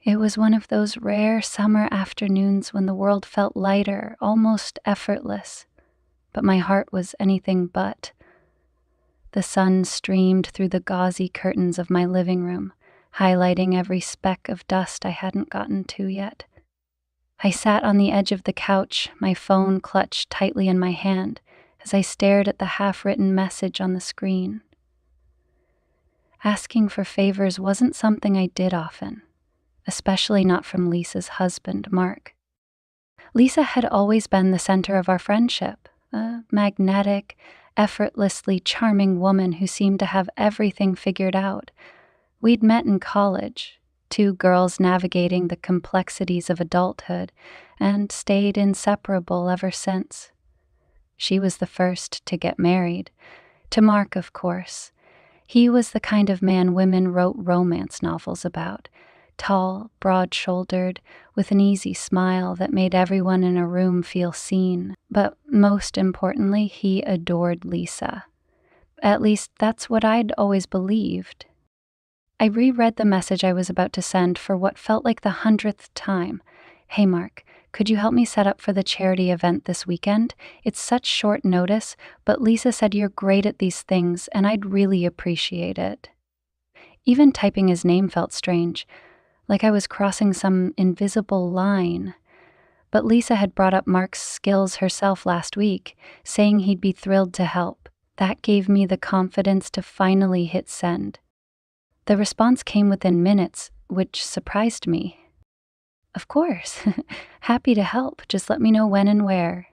It was one of those rare summer afternoons when the world felt lighter, almost effortless, but my heart was anything but. The sun streamed through the gauzy curtains of my living room, highlighting every speck of dust I hadn't gotten to yet. I sat on the edge of the couch, my phone clutched tightly in my hand, as I stared at the half-written message on the screen. Asking for favors wasn't something I did often, especially not from Lisa's husband, Mark. Lisa had always been the center of our friendship, a magnetic, effortlessly charming woman who seemed to have everything figured out. We'd met in college, two girls navigating the complexities of adulthood, and stayed inseparable ever since. She was the first to get married, to Mark, of course. He was the kind of man women wrote romance novels about, tall, broad-shouldered, with an easy smile that made everyone in a room feel seen. But most importantly, he adored Lisa. At least that's what I'd always believed. I reread the message I was about to send for what felt like the 100th time. "Hey Mark, could you help me set up for the charity event this weekend? It's such short notice, but Lisa said you're great at these things and I'd really appreciate it." Even typing his name felt strange, like I was crossing some invisible line. But Lisa had brought up Mark's skills herself last week, saying he'd be thrilled to help. That gave me the confidence to finally hit send. The response came within minutes, which surprised me. "Of course, happy to help, just let me know when and where."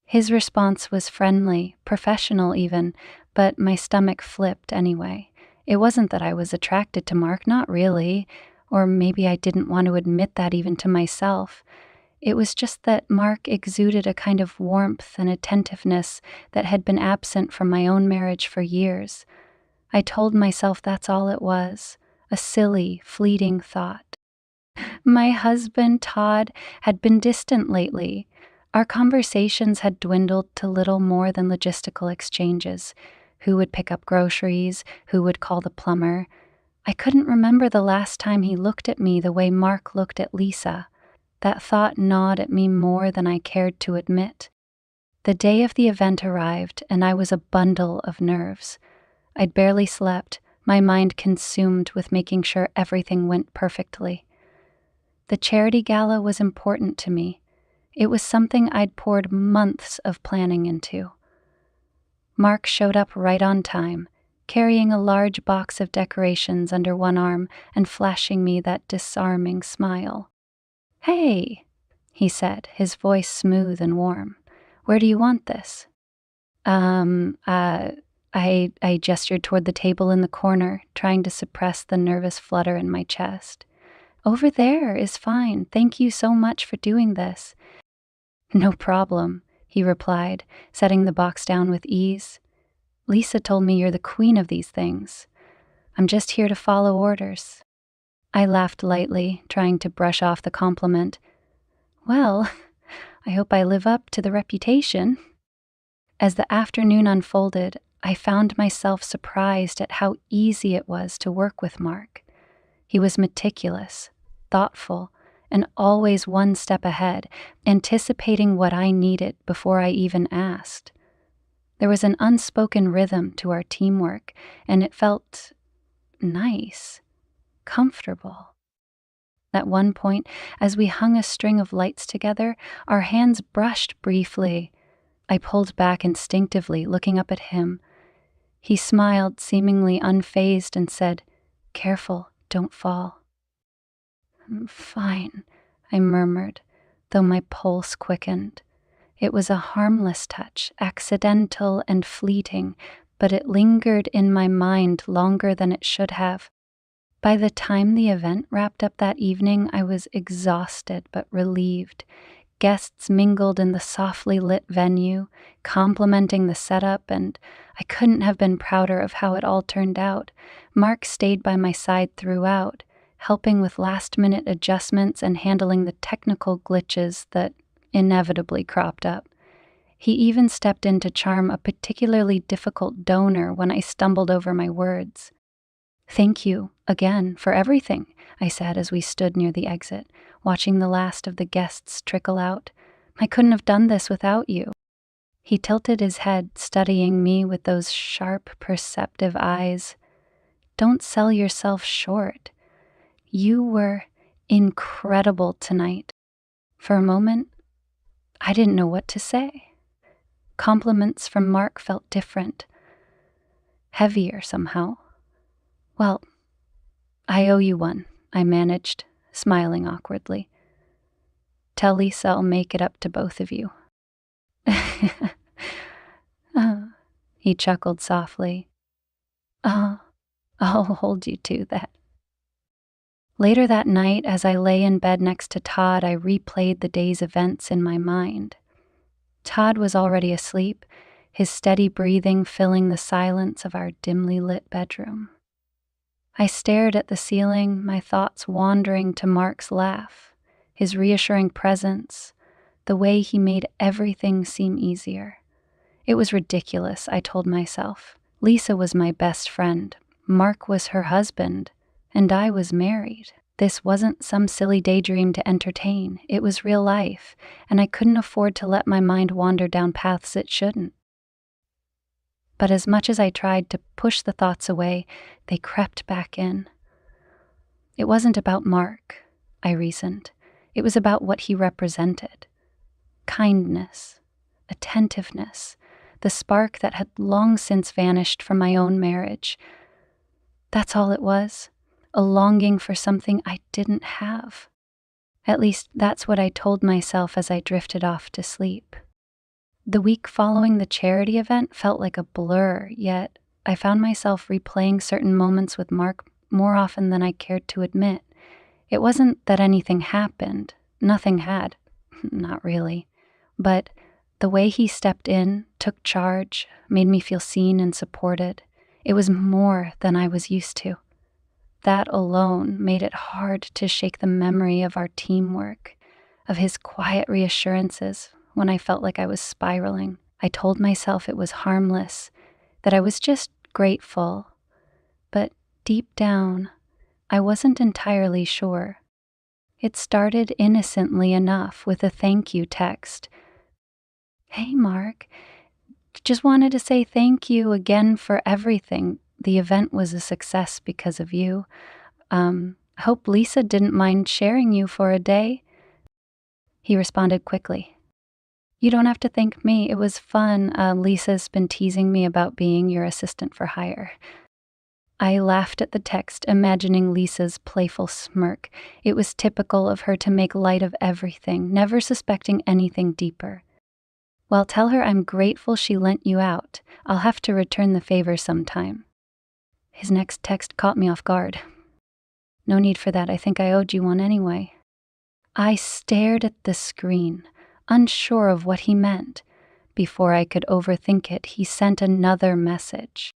His response was friendly, professional even, but my stomach flipped anyway. It wasn't that I was attracted to Mark, not really, or maybe I didn't want to admit that even to myself. It was just that Mark exuded a kind of warmth and attentiveness that had been absent from my own marriage for years. I told myself that's all it was, a silly, fleeting thought. My husband, Todd, had been distant lately. Our conversations had dwindled to little more than logistical exchanges. Who would pick up groceries? Who would call the plumber? I couldn't remember the last time he looked at me the way Mark looked at Lisa. That thought gnawed at me more than I cared to admit. The day of the event arrived, and I was a bundle of nerves. I'd barely slept, my mind consumed with making sure everything went perfectly. The charity gala was important to me. It was something I'd poured months of planning into. Mark showed up right on time, carrying a large box of decorations under one arm and flashing me that disarming smile. "Hey," he said, his voice smooth and warm. "Where do you want this?" I gestured toward the table in the corner, trying to suppress the nervous flutter in my chest. "Over there is fine. Thank you so much for doing this." "No problem," he replied, setting the box down with ease. "Lisa told me you're the queen of these things. I'm just here to follow orders." I laughed lightly, trying to brush off the compliment. "Well, I hope I live up to the reputation." As the afternoon unfolded, I found myself surprised at how easy it was to work with Mark. He was meticulous, thoughtful, and always one step ahead, anticipating what I needed before I even asked. There was an unspoken rhythm to our teamwork, and it felt nice, comfortable. At one point, as we hung a string of lights together, our hands brushed briefly. I pulled back instinctively, looking up at him. He smiled, seemingly unfazed, and said, "Careful, don't fall." "Fine," I murmured, though my pulse quickened. It was a harmless touch, accidental and fleeting, but it lingered in my mind longer than it should have. By the time the event wrapped up that evening, I was exhausted but relieved. Guests mingled in the softly lit venue, complimenting the setup, and I couldn't have been prouder of how it all turned out. Mark stayed by my side throughout, helping with last-minute adjustments and handling the technical glitches that inevitably cropped up. He even stepped in to charm a particularly difficult donor when I stumbled over my words. Thank you again for everything, I said as we stood near the exit, watching the last of the guests trickle out. I couldn't have done this without you. He tilted his head, studying me with those sharp, perceptive eyes. Don't sell yourself short. You were incredible tonight. For a moment, I didn't know what to say. Compliments from Mark felt different, heavier somehow. Well, I owe you one, I managed, smiling awkwardly. Tell Lisa I'll make it up to both of you. He chuckled softly. Oh, I'll hold you to that. Later that night, as I lay in bed next to Todd, I replayed the day's events in my mind. Todd was already asleep, his steady breathing filling the silence of our dimly lit bedroom. I stared at the ceiling, my thoughts wandering to Mark's laugh, his reassuring presence, the way he made everything seem easier. It was ridiculous, I told myself. Lisa was my best friend, Mark was her husband, and I was married. This wasn't some silly daydream to entertain. It was real life, and I couldn't afford to let my mind wander down paths it shouldn't. But as much as I tried to push the thoughts away, they crept back in. It wasn't about Mark, I reasoned. It was about what he represented. Kindness, attentiveness, the spark that had long since vanished from my own marriage. That's all it was, a longing for something I didn't have. At least that's what I told myself as I drifted off to sleep. The week following the charity event felt like a blur, yet I found myself replaying certain moments with Mark more often than I cared to admit. It wasn't that anything happened. Nothing had. Not really. But the way he stepped in, took charge, made me feel seen and supported. It was more than I was used to. That alone made it hard to shake the memory of our teamwork, of his quiet reassurances when I felt like I was spiraling. I told myself it was harmless, that I was just grateful. But deep down, I wasn't entirely sure. It started innocently enough with a thank you text. Hey, Mark, just wanted to say thank you again for everything. The event was a success because of you. Hope Lisa didn't mind sharing you for a day. He responded quickly. You don't have to thank me. It was fun. Lisa's been teasing me about being your assistant for hire. I laughed at the text, imagining Lisa's playful smirk. It was typical of her to make light of everything, never suspecting anything deeper. Well, tell her I'm grateful she lent you out. I'll have to return the favor sometime. His next text caught me off guard. No need for that. I think I owed you one anyway. I stared at the screen, unsure of what he meant. Before I could overthink it, he sent another message.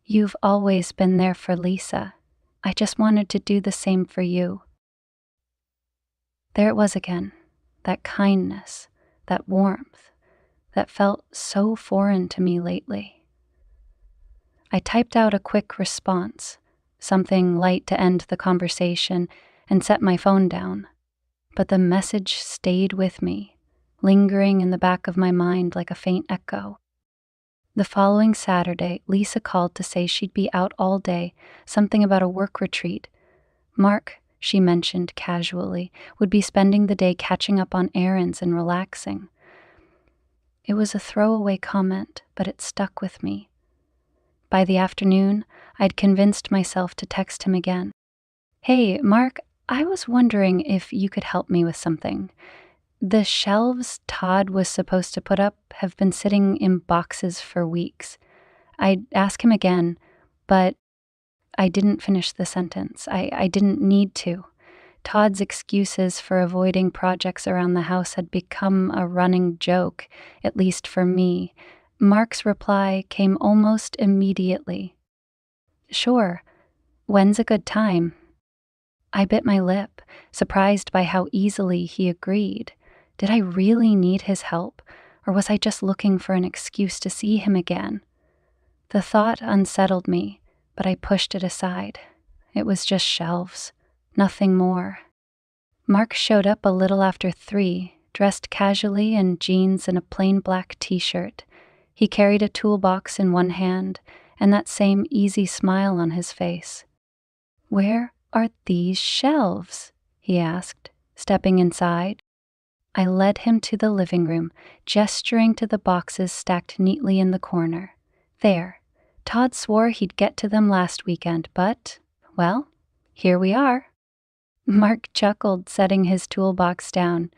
You've always been there for Lisa. I just wanted to do the same for you. There it was again, that kindness, that warmth, that felt so foreign to me lately. I typed out a quick response, something light to end the conversation, and set my phone down. But the message stayed with me, lingering in the back of my mind like a faint echo. The following Saturday, Lisa called to say she'd be out all day, something about a work retreat. Mark, she mentioned casually, would be spending the day catching up on errands and relaxing. It was a throwaway comment, but it stuck with me. By the afternoon, I'd convinced myself to text him again. Hey, Mark, I was wondering if you could help me with something. The shelves Todd was supposed to put up have been sitting in boxes for weeks. I'd ask him again, but I didn't finish the sentence. I didn't need to. Todd's excuses for avoiding projects around the house had become a running joke, at least for me. Mark's reply came almost immediately. Sure. When's a good time? I bit my lip, surprised by how easily he agreed. Did I really need his help, or was I just looking for an excuse to see him again? The thought unsettled me, but I pushed it aside. It was just shelves, nothing more. Mark showed up a little after 3, dressed casually in jeans and a plain black t-shirt. He carried a toolbox in one hand and that same easy smile on his face. "Where are these shelves?" he asked, stepping inside. I led him to the living room, gesturing to the boxes stacked neatly in the corner. "There. Todd swore he'd get to them last weekend, but, well, here we are." Mark chuckled, setting his toolbox down.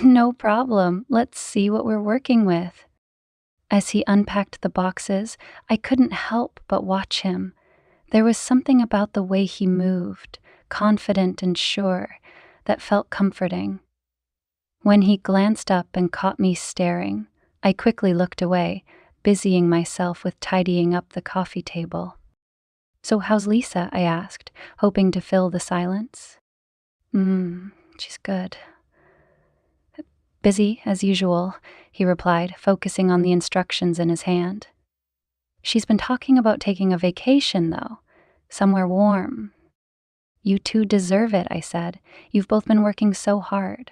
"No problem. Let's see what we're working with." As he unpacked the boxes, I couldn't help but watch him. There was something about the way he moved, confident and sure, that felt comforting. When he glanced up and caught me staring, I quickly looked away, busying myself with tidying up the coffee table. "So how's Lisa?" I asked, hoping to fill the silence. She's good." "Busy, as usual," he replied, focusing on the instructions in his hand. "She's been talking about taking a vacation, though. Somewhere warm." "You two deserve it," I said. "You've both been working so hard."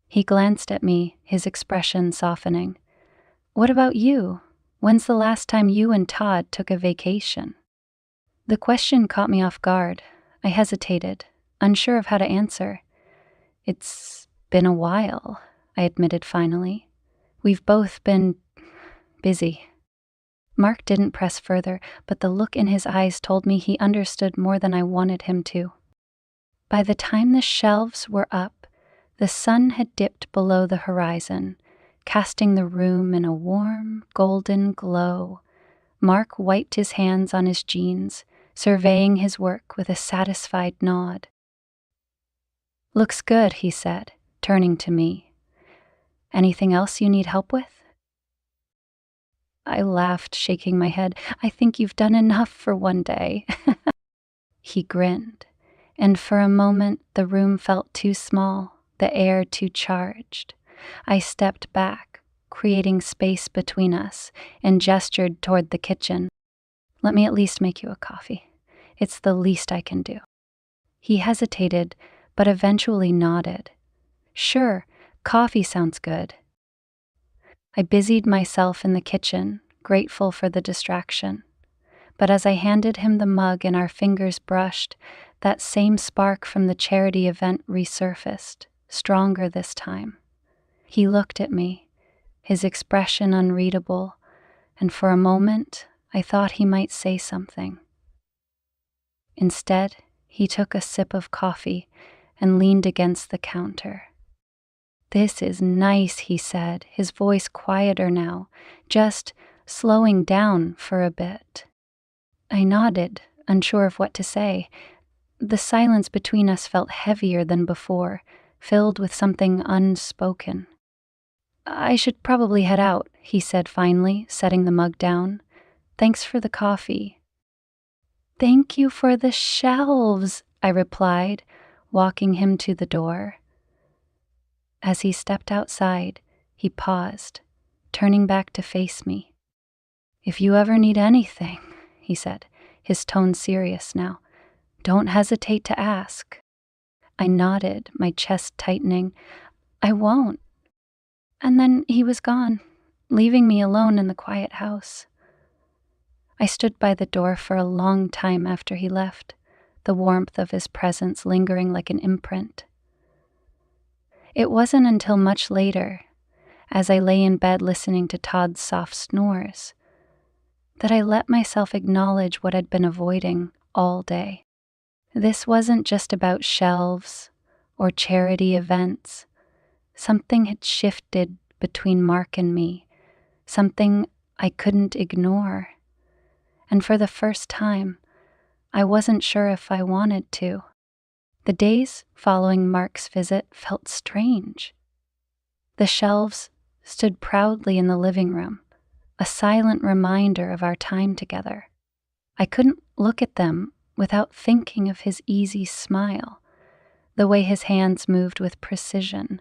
He glanced at me, his expression softening. "What about you? When's the last time you and Todd took a vacation?" The question caught me off guard. I hesitated, unsure of how to answer. "It's been a while," I admitted finally. "We've both been busy." Mark didn't press further, but the look in his eyes told me he understood more than I wanted him to. By the time the shelves were up, the sun had dipped below the horizon, casting the room in a warm, golden glow. Mark wiped his hands on his jeans, surveying his work with a satisfied nod. "Looks good," he said, turning to me. "Anything else you need help with?" I laughed, shaking my head. "I think you've done enough for one day." He grinned, and for a moment the room felt too small, the air too charged. I stepped back, creating space between us, and gestured toward the kitchen. "Let me at least make you a coffee. It's the least I can do." He hesitated, but eventually nodded. "Sure, coffee sounds good." I busied myself in the kitchen, grateful for the distraction. But as I handed him the mug and our fingers brushed, that same spark from the charity event resurfaced, stronger this time. He looked at me, his expression unreadable, and for a moment I thought he might say something. Instead, he took a sip of coffee and leaned against the counter. "This is nice," he said, his voice quieter now, just slowing down for a bit. I nodded, unsure of what to say. The silence between us felt heavier than before, filled with something unspoken. "I should probably head out," he said finally, setting the mug down. "Thanks for the coffee." "Thank you for the shelves," I replied, walking him to the door. As he stepped outside, he paused, turning back to face me. "If you ever need anything," he said, his tone serious now, "don't hesitate to ask." I nodded, my chest tightening. "I won't." And then he was gone, leaving me alone in the quiet house. I stood by the door for a long time after he left, the warmth of his presence lingering like an imprint. It wasn't until much later, as I lay in bed listening to Todd's soft snores, that I let myself acknowledge what I'd been avoiding all day. This wasn't just about shelves or charity events. Something had shifted between Mark and me, something I couldn't ignore. And for the first time, I wasn't sure if I wanted to. The days following Mark's visit felt strange. The shelves stood proudly in the living room, a silent reminder of our time together. I couldn't look at them without thinking of his easy smile, the way his hands moved with precision,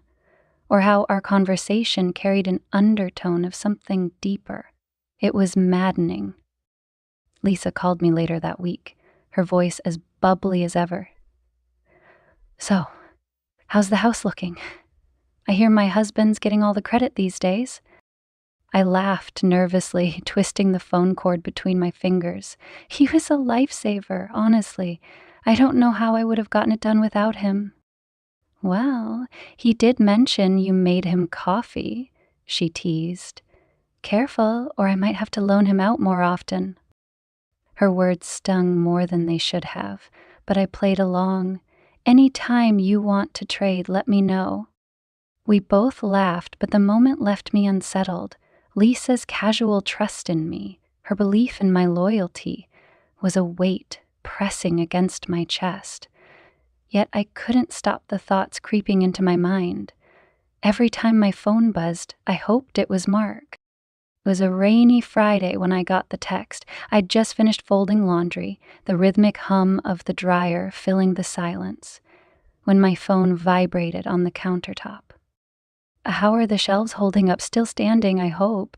or how our conversation carried an undertone of something deeper. It was maddening. Lisa called me later that week, her voice as bubbly as ever. "So, how's the house looking? I hear my husband's getting all the credit these days." I laughed nervously, twisting the phone cord between my fingers. He was a lifesaver, honestly. I don't know how I would have gotten it done without him. "Well, he did mention you made him coffee," she teased. "Careful, or I might have to loan him out more often." Her words stung more than they should have, but I played along. "Any time you want to trade, let me know." We both laughed, but the moment left me unsettled. Lisa's casual trust in me, her belief in my loyalty, was a weight pressing against my chest. Yet I couldn't stop the thoughts creeping into my mind. Every time my phone buzzed, I hoped it was Mark. It was a rainy Friday when I got the text. I'd just finished folding laundry, the rhythmic hum of the dryer filling the silence, when my phone vibrated on the countertop. "How are the shelves holding up? Still standing, I hope."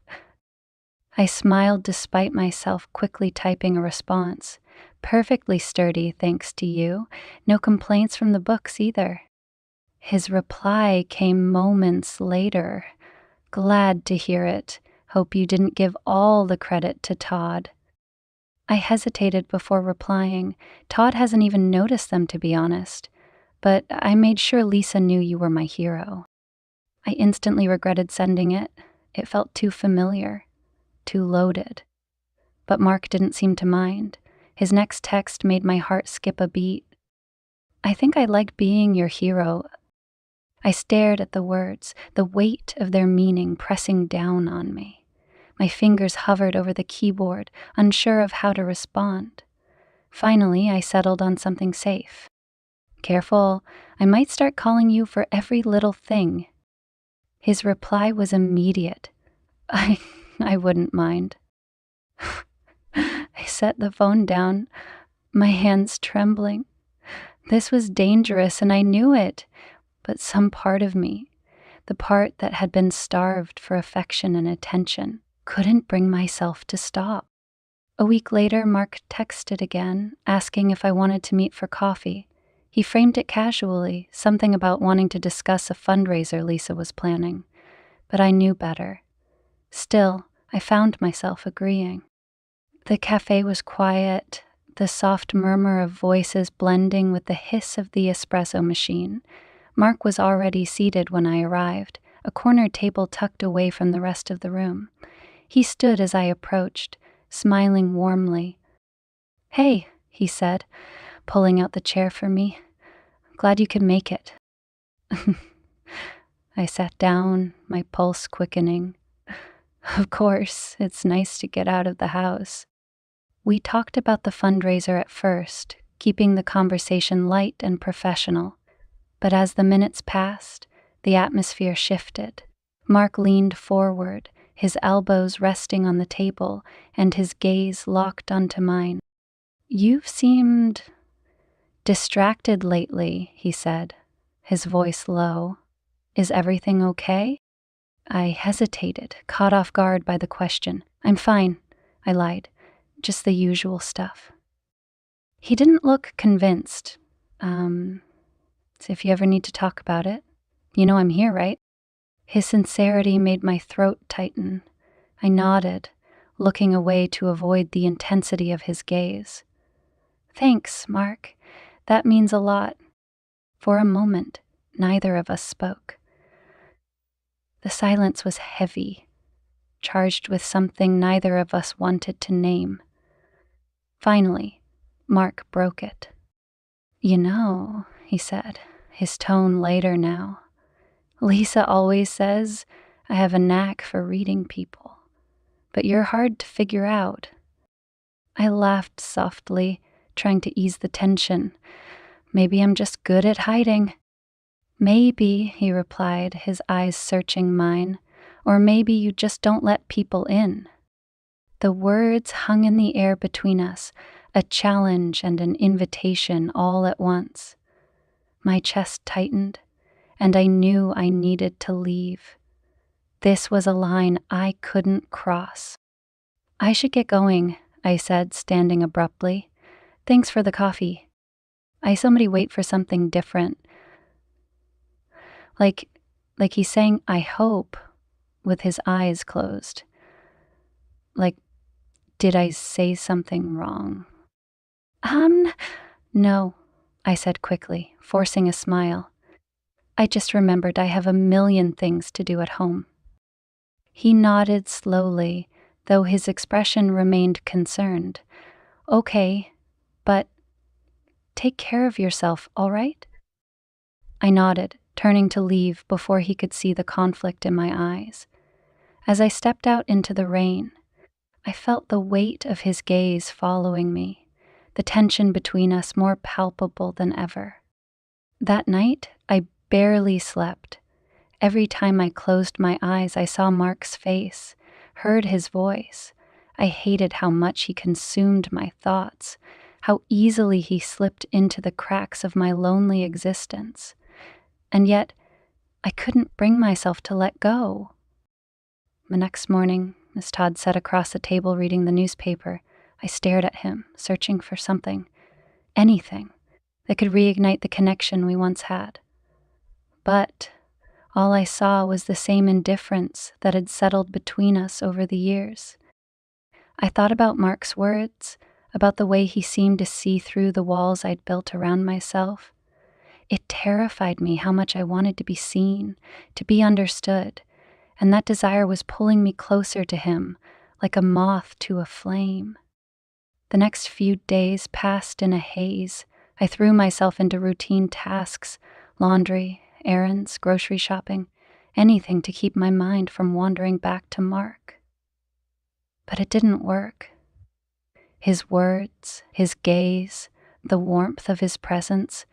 I smiled despite myself quickly typing a response. "Perfectly sturdy, thanks to you. No complaints from the books either." His reply came moments later. "Glad to hear it. Hope you didn't give all the credit to Todd." I hesitated before replying. "Todd hasn't even noticed them, to be honest. But I made sure Lisa knew you were my hero." I instantly regretted sending it. It felt too familiar, too loaded. But Mark didn't seem to mind. His next text made my heart skip a beat. "I think I like being your hero." I stared at the words, the weight of their meaning pressing down on me. My fingers hovered over the keyboard, unsure of how to respond. Finally, I settled on something safe. "Careful, I might start calling you for every little thing." His reply was immediate. I wouldn't mind." I set the phone down, my hands trembling. This was dangerous, and I knew it. But some part of me, the part that had been starved for affection and attention, couldn't bring myself to stop. A week later, Mark texted again, asking if I wanted to meet for coffee. He framed it casually, something about wanting to discuss a fundraiser Lisa was planning. But I knew better. Still, I found myself agreeing. The cafe was quiet, the soft murmur of voices blending with the hiss of the espresso machine. Mark was already seated when I arrived, a corner table tucked away from the rest of the room. He stood as I approached, smiling warmly. "Hey," he said, pulling out the chair for me. "Glad you could make it." I sat down, my pulse quickening. "Of course, it's nice to get out of the house." We talked about the fundraiser at first, keeping the conversation light and professional. But as the minutes passed, the atmosphere shifted. Mark leaned forward, his elbows resting on the table and his gaze locked onto mine. "You've seemed distracted lately," he said, his voice low. "Is everything okay?" I hesitated, caught off guard by the question. "I'm fine," I lied. "Just the usual stuff." He didn't look convinced. So if you ever need to talk about it, you know I'm here, right?" His sincerity made my throat tighten. I nodded, looking away to avoid the intensity of his gaze. "Thanks, Mark. That means a lot." For a moment, neither of us spoke. The silence was heavy, charged with something neither of us wanted to name. Finally, Mark broke it. "You know," he said, his tone lighter now, "Lisa always says I have a knack for reading people, but you're hard to figure out." I laughed softly, trying to ease the tension. "Maybe I'm just good at hiding." "Maybe," he replied, his eyes searching mine, "or maybe you just don't let people in." The words hung in the air between us, a challenge and an invitation all at once. My chest tightened, and I knew I needed to leave. This was a line I couldn't cross. "I should get going," I said, standing abruptly. Thanks for the coffee. I saw somebody wait for something different. Like he's saying, I hope, with his eyes closed. Like, did I say something wrong? No, I said quickly, forcing a smile. I just remembered I have a million things to do at home. He nodded slowly, though his expression remained concerned. Okay, but take care of yourself, all right? I nodded, turning to leave before he could see the conflict in my eyes. As I stepped out into the rain, I felt the weight of his gaze following me, the tension between us more palpable than ever. That night, I barely slept. Every time I closed my eyes, I saw Mark's face, heard his voice. I hated how much he consumed my thoughts, how easily he slipped into the cracks of my lonely existence. And yet, I couldn't bring myself to let go. The next morning, as Todd sat across the table reading the newspaper, I stared at him, searching for something, anything, that could reignite the connection we once had. But all I saw was the same indifference that had settled between us over the years. I thought about Mark's words, about the way he seemed to see through the walls I'd built around myself. It terrified me how much I wanted to be seen, to be understood, and that desire was pulling me closer to him, like a moth to a flame. The next few days passed in a haze. I threw myself into routine tasks, laundry, errands, grocery shopping, anything to keep my mind from wandering back to Mark. But it didn't work. His words, his gaze, the warmth of his presence,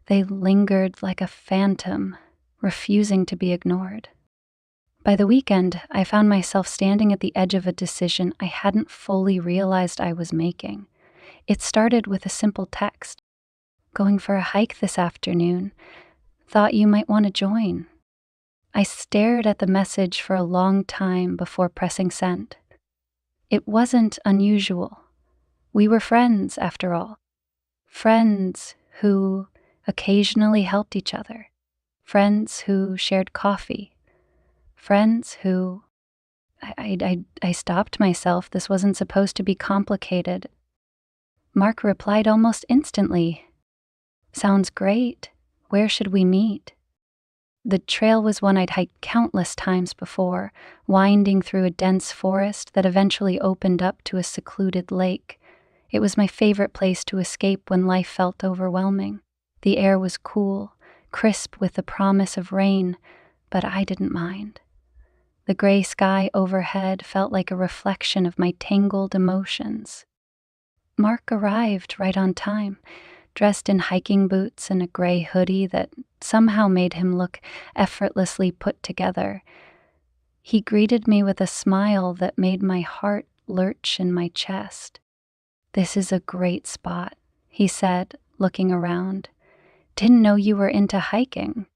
they lingered like a phantom, refusing to be ignored. By the weekend, I found myself standing at the edge of a decision I hadn't fully realized I was making. It started with a simple text. Going for a hike this afternoon. Thought you might want to join. I stared at the message for a long time before pressing send. It wasn't unusual. We were friends, after all. Friends who occasionally helped each other. Friends who shared coffee. Friends who... I stopped myself. This wasn't supposed to be complicated. Mark replied almost instantly. Sounds great. Where should we meet? The trail was one I'd hiked countless times before, winding through a dense forest that eventually opened up to a secluded lake. It was my favorite place to escape when life felt overwhelming. The air was cool, crisp with the promise of rain, but I didn't mind. The gray sky overhead felt like a reflection of my tangled emotions. Mark arrived right on time, dressed in hiking boots and a gray hoodie that somehow made him look effortlessly put together. He greeted me with a smile that made my heart lurch in my chest. "This is a great spot," he said, looking around. "Didn't know you were into hiking."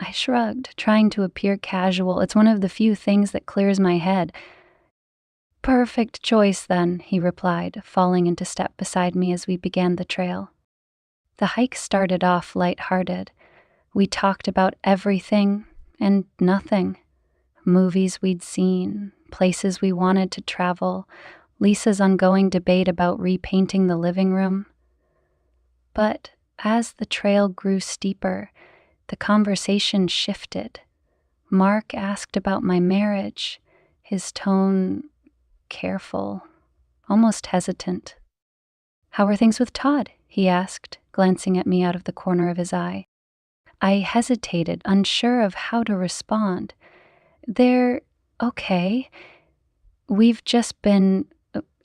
I shrugged, trying to appear casual. It's one of the few things that clears my head. "Perfect choice, then," he replied, falling into step beside me as we began the trail. The hike started off lighthearted. We talked about everything and nothing. Movies we'd seen, places we wanted to travel, Lisa's ongoing debate about repainting the living room. But as the trail grew steeper, the conversation shifted. Mark asked about my marriage, his tone careful, almost hesitant. "How are things with Todd?" he asked, glancing at me out of the corner of his eye. I hesitated, unsure of how to respond. "They're okay. We've just been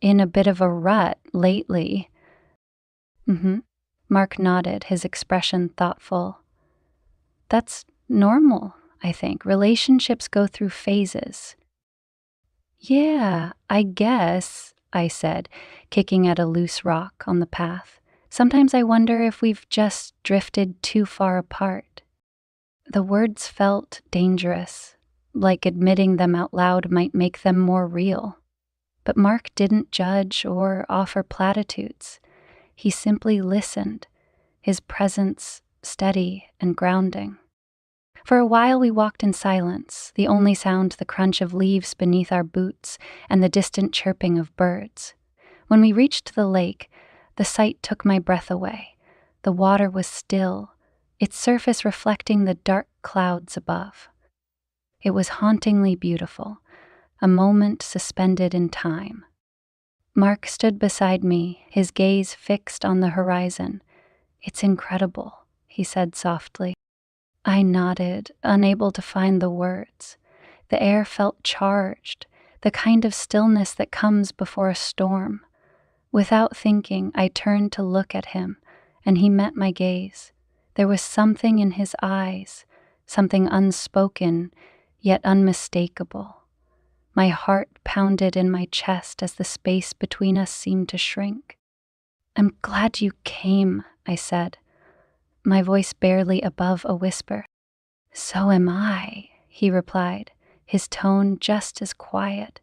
in a bit of a rut lately." Mark nodded, his expression thoughtful. "That's normal, I think. Relationships go through phases." "Yeah, I guess," I said, kicking at a loose rock on the path. "Sometimes I wonder if we've just drifted too far apart." The words felt dangerous, like admitting them out loud might make them more real. But Mark didn't judge or offer platitudes. He simply listened, his presence steady and grounding. For a while we walked in silence, the only sound the crunch of leaves beneath our boots and the distant chirping of birds. When we reached the lake, the sight took my breath away. The water was still, its surface reflecting the dark clouds above. It was hauntingly beautiful, a moment suspended in time. Mark stood beside me, his gaze fixed on the horizon. "It's incredible," he said softly. I nodded, unable to find the words. The air felt charged, the kind of stillness that comes before a storm. Without thinking, I turned to look at him, and he met my gaze. There was something in his eyes, something unspoken, yet unmistakable. My heart pounded in my chest as the space between us seemed to shrink. "I'm glad you came," I said, my voice barely above a whisper. "So am I," he replied, his tone just as quiet.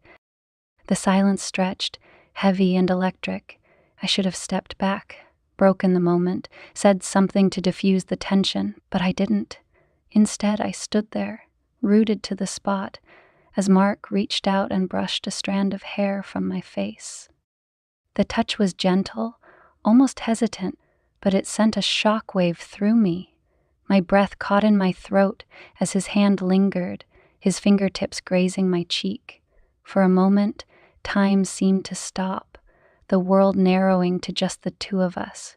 The silence stretched, heavy and electric. I should have stepped back, broken the moment, said something to diffuse the tension, but I didn't. Instead, I stood there, rooted to the spot, as Mark reached out and brushed a strand of hair from my face. The touch was gentle, almost hesitant, but it sent a shockwave through me. My breath caught in my throat as his hand lingered, his fingertips grazing my cheek. For a moment, time seemed to stop, the world narrowing to just the two of us.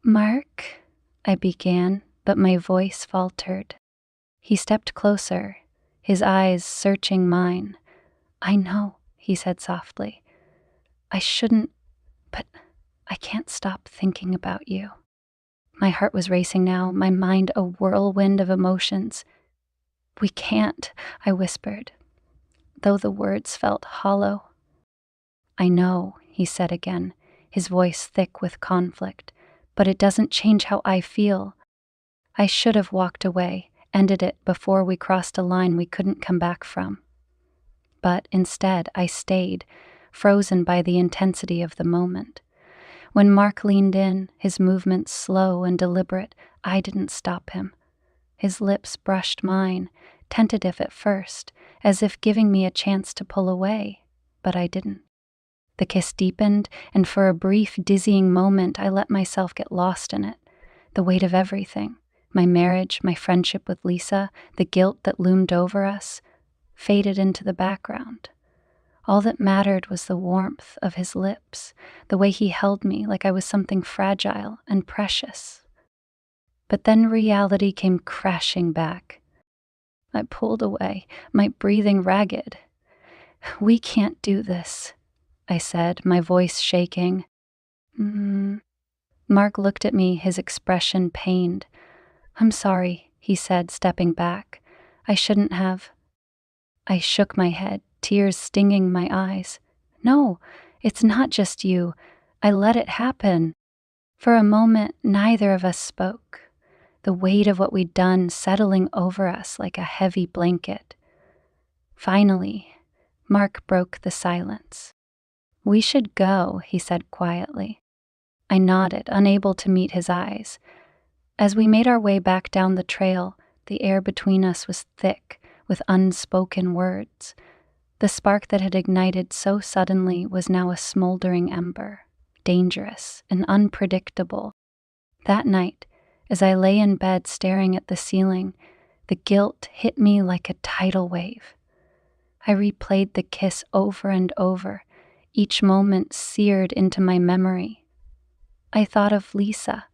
"Mark," I began, but my voice faltered. He stepped closer, his eyes searching mine. "I know," he said softly. "I shouldn't, but I can't stop thinking about you." My heart was racing now, my mind a whirlwind of emotions. "We can't," I whispered, though the words felt hollow. "I know," he said again, his voice thick with conflict, "but it doesn't change how I feel." I should have walked away, ended it before we crossed a line we couldn't come back from. But instead, I stayed, frozen by the intensity of the moment. When Mark leaned in, his movements slow and deliberate, I didn't stop him. His lips brushed mine, tentative at first, as if giving me a chance to pull away, but I didn't. The kiss deepened, and for a brief, dizzying moment, I let myself get lost in it. The weight of everything, my marriage, my friendship with Lisa, the guilt that loomed over us, faded into the background. All that mattered was the warmth of his lips, the way he held me like I was something fragile and precious. But then reality came crashing back. I pulled away, my breathing ragged. "We can't do this," I said, my voice shaking. Mark looked at me, his expression pained. "I'm sorry," he said, stepping back. "I shouldn't have." I shook my head, tears stinging my eyes. "No, it's not just you. I let it happen." For a moment, neither of us spoke, the weight of what we'd done settling over us like a heavy blanket. Finally, Mark broke the silence. "We should go," he said quietly. I nodded, unable to meet his eyes. As we made our way back down the trail, the air between us was thick with unspoken words. The spark that had ignited so suddenly was now a smoldering ember, dangerous and unpredictable. That night, as I lay in bed staring at the ceiling, the guilt hit me like a tidal wave. I replayed the kiss over and over, each moment seared into my memory. I thought of Lisa,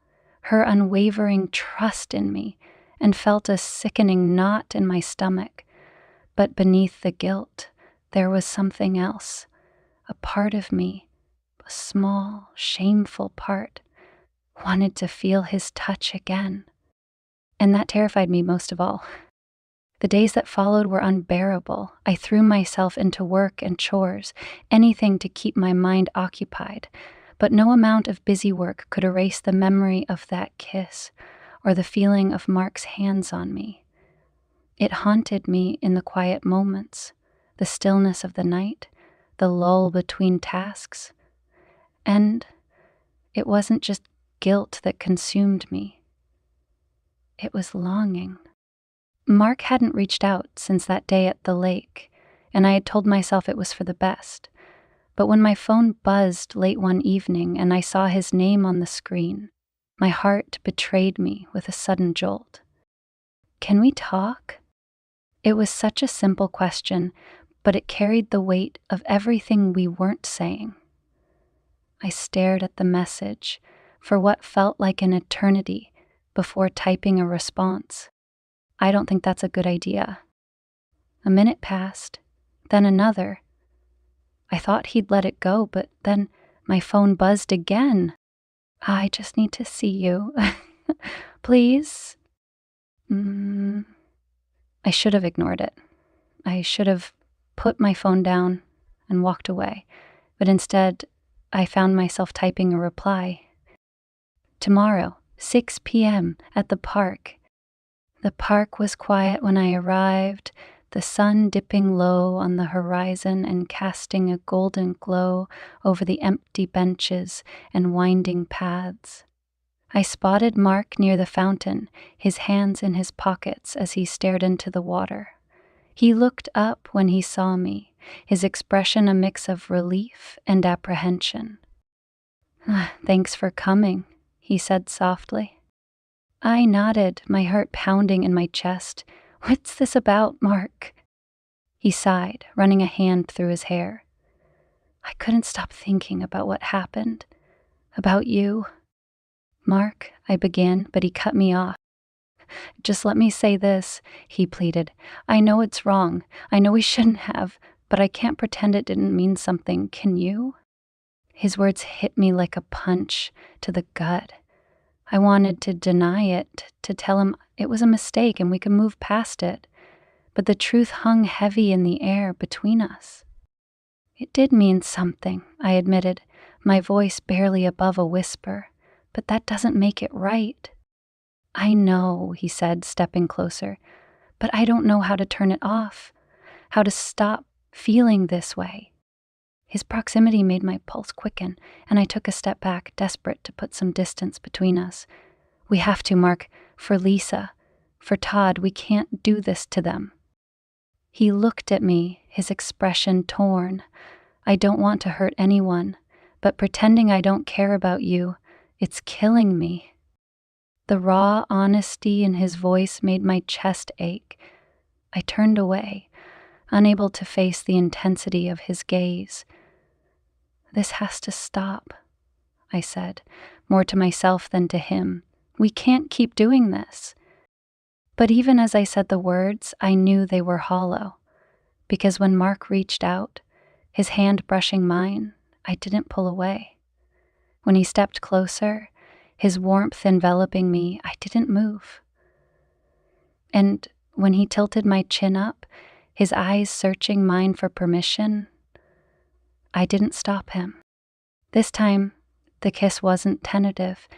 her unwavering trust in me, and felt a sickening knot in my stomach. But beneath the guilt, there was something else. A part of me, a small, shameful part, wanted to feel his touch again. And that terrified me most of all. The days that followed were unbearable. I threw myself into work and chores, anything to keep my mind occupied. But no amount of busy work could erase the memory of that kiss or the feeling of Mark's hands on me. It haunted me in the quiet moments, the stillness of the night, the lull between tasks. And it wasn't just guilt that consumed me, it was longing. Mark hadn't reached out since that day at the lake, and I had told myself it was for the best. But when my phone buzzed late one evening and I saw his name on the screen, my heart betrayed me with a sudden jolt. "Can we talk?" It was such a simple question, but it carried the weight of everything we weren't saying. I stared at the message for what felt like an eternity before typing a response. "I don't think that's a good idea." A minute passed, then another. I thought he'd let it go, but then my phone buzzed again. "I just need to see you." "Please?" Mm, I should have ignored it. I should have put my phone down and walked away. But instead, I found myself typing a reply. "Tomorrow, 6 p.m. at the park." The park was quiet when I arrived, the sun dipping low on the horizon and casting a golden glow over the empty benches and winding paths. I spotted Mark near the fountain, his hands in his pockets as he stared into the water. He looked up when he saw me, his expression a mix of relief and apprehension. "Thanks for coming," he said softly. I nodded, my heart pounding in my chest. "What's this about, Mark?" He sighed, running a hand through his hair. "I couldn't stop thinking about what happened. About you." "Mark," I began, but he cut me off. "Just let me say this," he pleaded. "I know it's wrong. I know we shouldn't have, but I can't pretend it didn't mean something. Can you?" His words hit me like a punch to the gut. I wanted to deny it, to tell him it was a mistake and we could move past it. But the truth hung heavy in the air between us. "It did mean something," I admitted, my voice barely above a whisper. "But that doesn't make it right." "I know," he said, stepping closer, "but I don't know how to turn it off, how to stop feeling this way." His proximity made my pulse quicken, and I took a step back, desperate to put some distance between us. "We have to, Mark, for Lisa, for Todd. We can't do this to them." He looked at me, his expression torn. "I don't want to hurt anyone, but pretending I don't care about you, it's killing me." The raw honesty in his voice made my chest ache. I turned away, unable to face the intensity of his gaze. "This has to stop," I said, more to myself than to him. "We can't keep doing this." But even as I said the words, I knew they were hollow, because when Mark reached out, his hand brushing mine, I didn't pull away. When he stepped closer, his warmth enveloping me, I didn't move. And when he tilted my chin up, his eyes searching mine for permission, I didn't stop him. This time, the kiss wasn't tentative,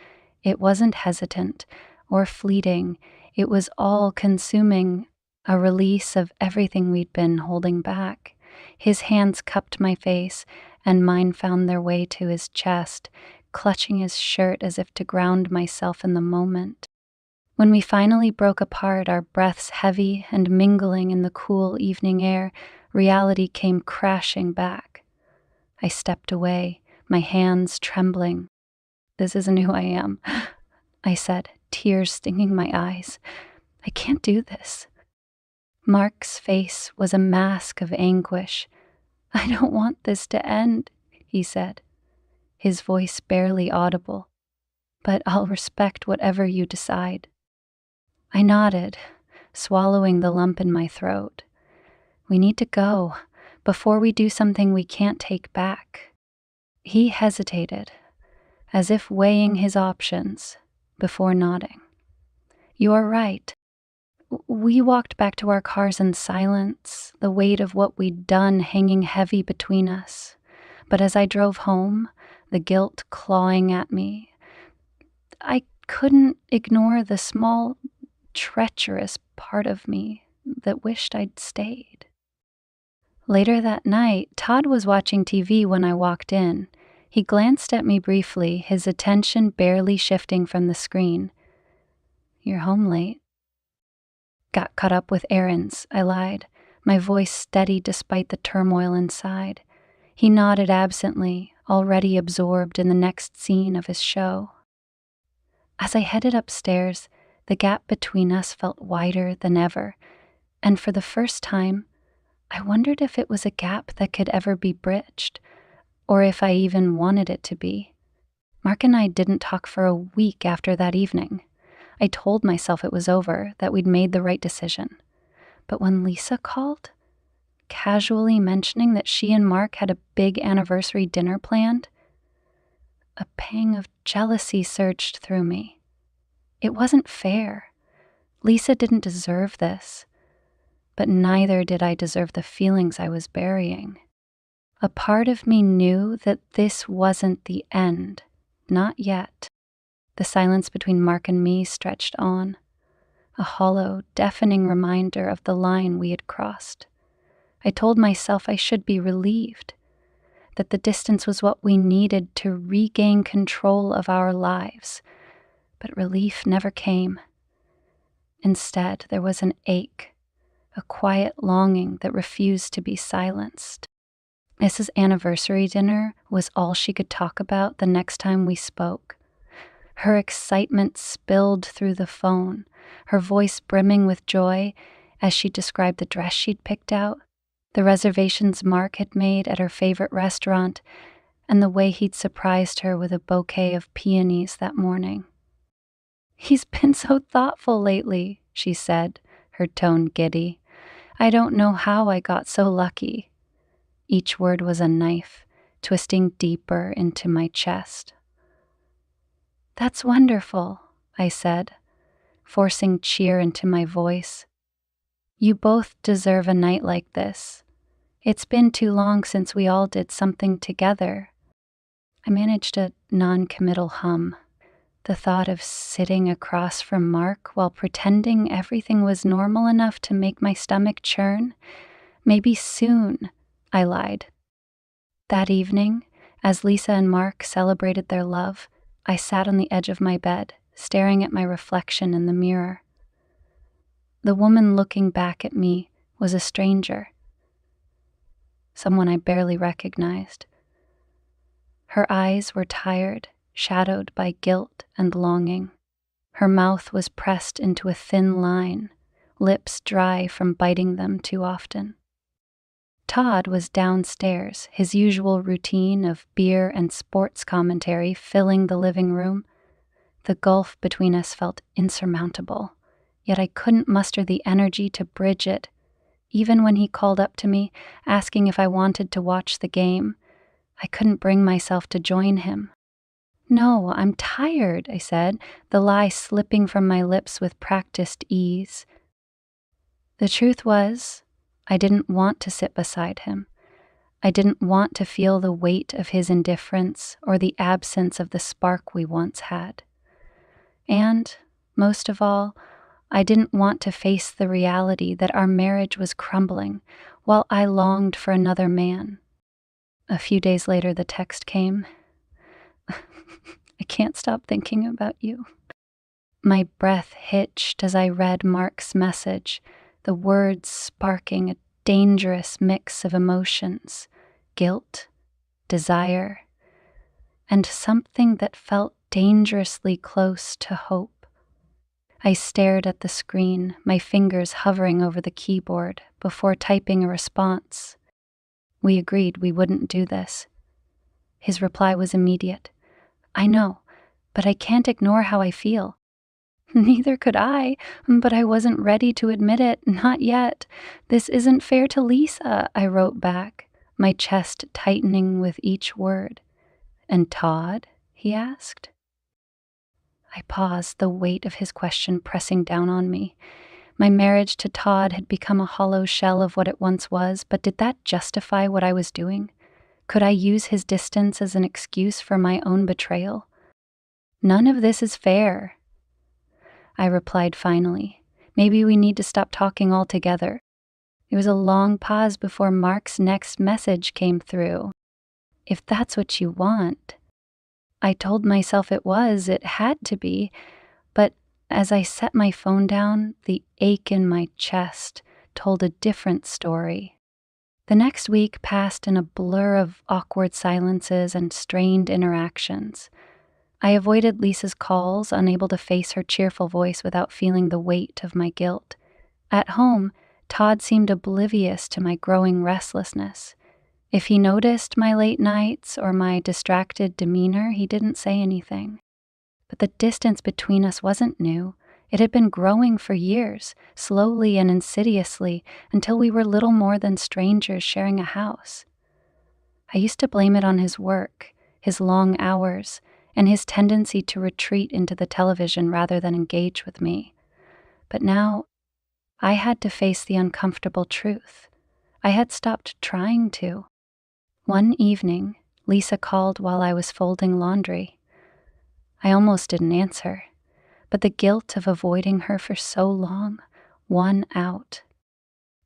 it wasn't hesitant or fleeting, it was all-consuming, a release of everything we'd been holding back. His hands cupped my face, and mine found their way to his chest, clutching his shirt as if to ground myself in the moment. When we finally broke apart, our breaths heavy and mingling in the cool evening air, reality came crashing back. I stepped away, my hands trembling. "This isn't who I am," I said, tears stinging my eyes. "I can't do this." Mark's face was a mask of anguish. "I don't want this to end," he said, his voice barely audible. "But I'll respect whatever you decide." I nodded, swallowing the lump in my throat. "We need to go, before we do something we can't take back." He hesitated, as if weighing his options, before nodding. "You're right." We walked back to our cars in silence, the weight of what we'd done hanging heavy between us. But as I drove home, the guilt clawing at me, I couldn't ignore the small, treacherous part of me that wished I'd stayed. Later that night, Todd was watching TV when I walked in. He glanced at me briefly, his attention barely shifting from the screen. "You're home late." "Got caught up with errands," I lied, my voice steady despite the turmoil inside. He nodded absently, already absorbed in the next scene of his show. As I headed upstairs, the gap between us felt wider than ever, and for the first time, I wondered if it was a gap that could ever be bridged, or if I even wanted it to be. Mark and I didn't talk for a week after that evening. I told myself it was over, that we'd made the right decision. But when Lisa called, casually mentioning that she and Mark had a big anniversary dinner planned, a pang of jealousy surged through me. It wasn't fair. Lisa didn't deserve this, but neither did I deserve the feelings I was burying. A part of me knew that this wasn't the end, not yet. The silence between Mark and me stretched on, a hollow, deafening reminder of the line we had crossed. I told myself I should be relieved, that the distance was what we needed to regain control of our lives, but relief never came. Instead, there was an ache, a quiet longing that refused to be silenced. Mrs. Anniversary dinner was all she could talk about the next time we spoke. Her excitement spilled through the phone, her voice brimming with joy as she described the dress she'd picked out, the reservations Mark had made at her favorite restaurant, and the way he'd surprised her with a bouquet of peonies that morning. "He's been so thoughtful lately," she said, her tone giddy. "I don't know how I got so lucky." Each word was a knife, twisting deeper into my chest. "That's wonderful," I said, forcing cheer into my voice. "You both deserve a night like this. It's been too long since we all did something together." I managed a non-committal hum. The thought of sitting across from Mark while pretending everything was normal enough to make my stomach churn. "Maybe soon," I lied. That evening, as Lisa and Mark celebrated their love, I sat on the edge of my bed, staring at my reflection in the mirror. The woman looking back at me was a stranger, someone I barely recognized. Her eyes were tired, shadowed by guilt and longing. Her mouth was pressed into a thin line, lips dry from biting them too often. Todd was downstairs, his usual routine of beer and sports commentary filling the living room. The gulf between us felt insurmountable, yet I couldn't muster the energy to bridge it. Even when he called up to me, asking if I wanted to watch the game, I couldn't bring myself to join him. "No, I'm tired," I said, the lie slipping from my lips with practiced ease. The truth was, I didn't want to sit beside him. I didn't want to feel the weight of his indifference or the absence of the spark we once had. And, most of all, I didn't want to face the reality that our marriage was crumbling while I longed for another man. A few days later, the text came. "I can't stop thinking about you." My breath hitched as I read Mark's message, the words sparking a dangerous mix of emotions, guilt, desire, and something that felt dangerously close to hope. I stared at the screen, my fingers hovering over the keyboard before typing a response. We agreed we wouldn't do this. His reply was immediate. "I know, but I can't ignore how I feel." Neither could I, but I wasn't ready to admit it, not yet. "This isn't fair to Lisa," I wrote back, my chest tightening with each word. "And Todd?" he asked. I paused, the weight of his question pressing down on me. My marriage to Todd had become a hollow shell of what it once was, but did that justify what I was doing? Could I use his distance as an excuse for my own betrayal? "None of this is fair," I replied finally. "Maybe we need to stop talking altogether." There was a long pause before Mark's next message came through. "If that's what you want." I told myself it had to be, but as I set my phone down, the ache in my chest told a different story. The next week passed in a blur of awkward silences and strained interactions. I avoided Lisa's calls, unable to face her cheerful voice without feeling the weight of my guilt. At home, Todd seemed oblivious to my growing restlessness. If he noticed my late nights or my distracted demeanor, he didn't say anything. But the distance between us wasn't new. It had been growing for years, slowly and insidiously, until we were little more than strangers sharing a house. I used to blame it on his work, his long hours, and his tendency to retreat into the television rather than engage with me. But now, I had to face the uncomfortable truth. I had stopped trying to. One evening, Lisa called while I was folding laundry. I almost didn't answer, but the guilt of avoiding her for so long won out.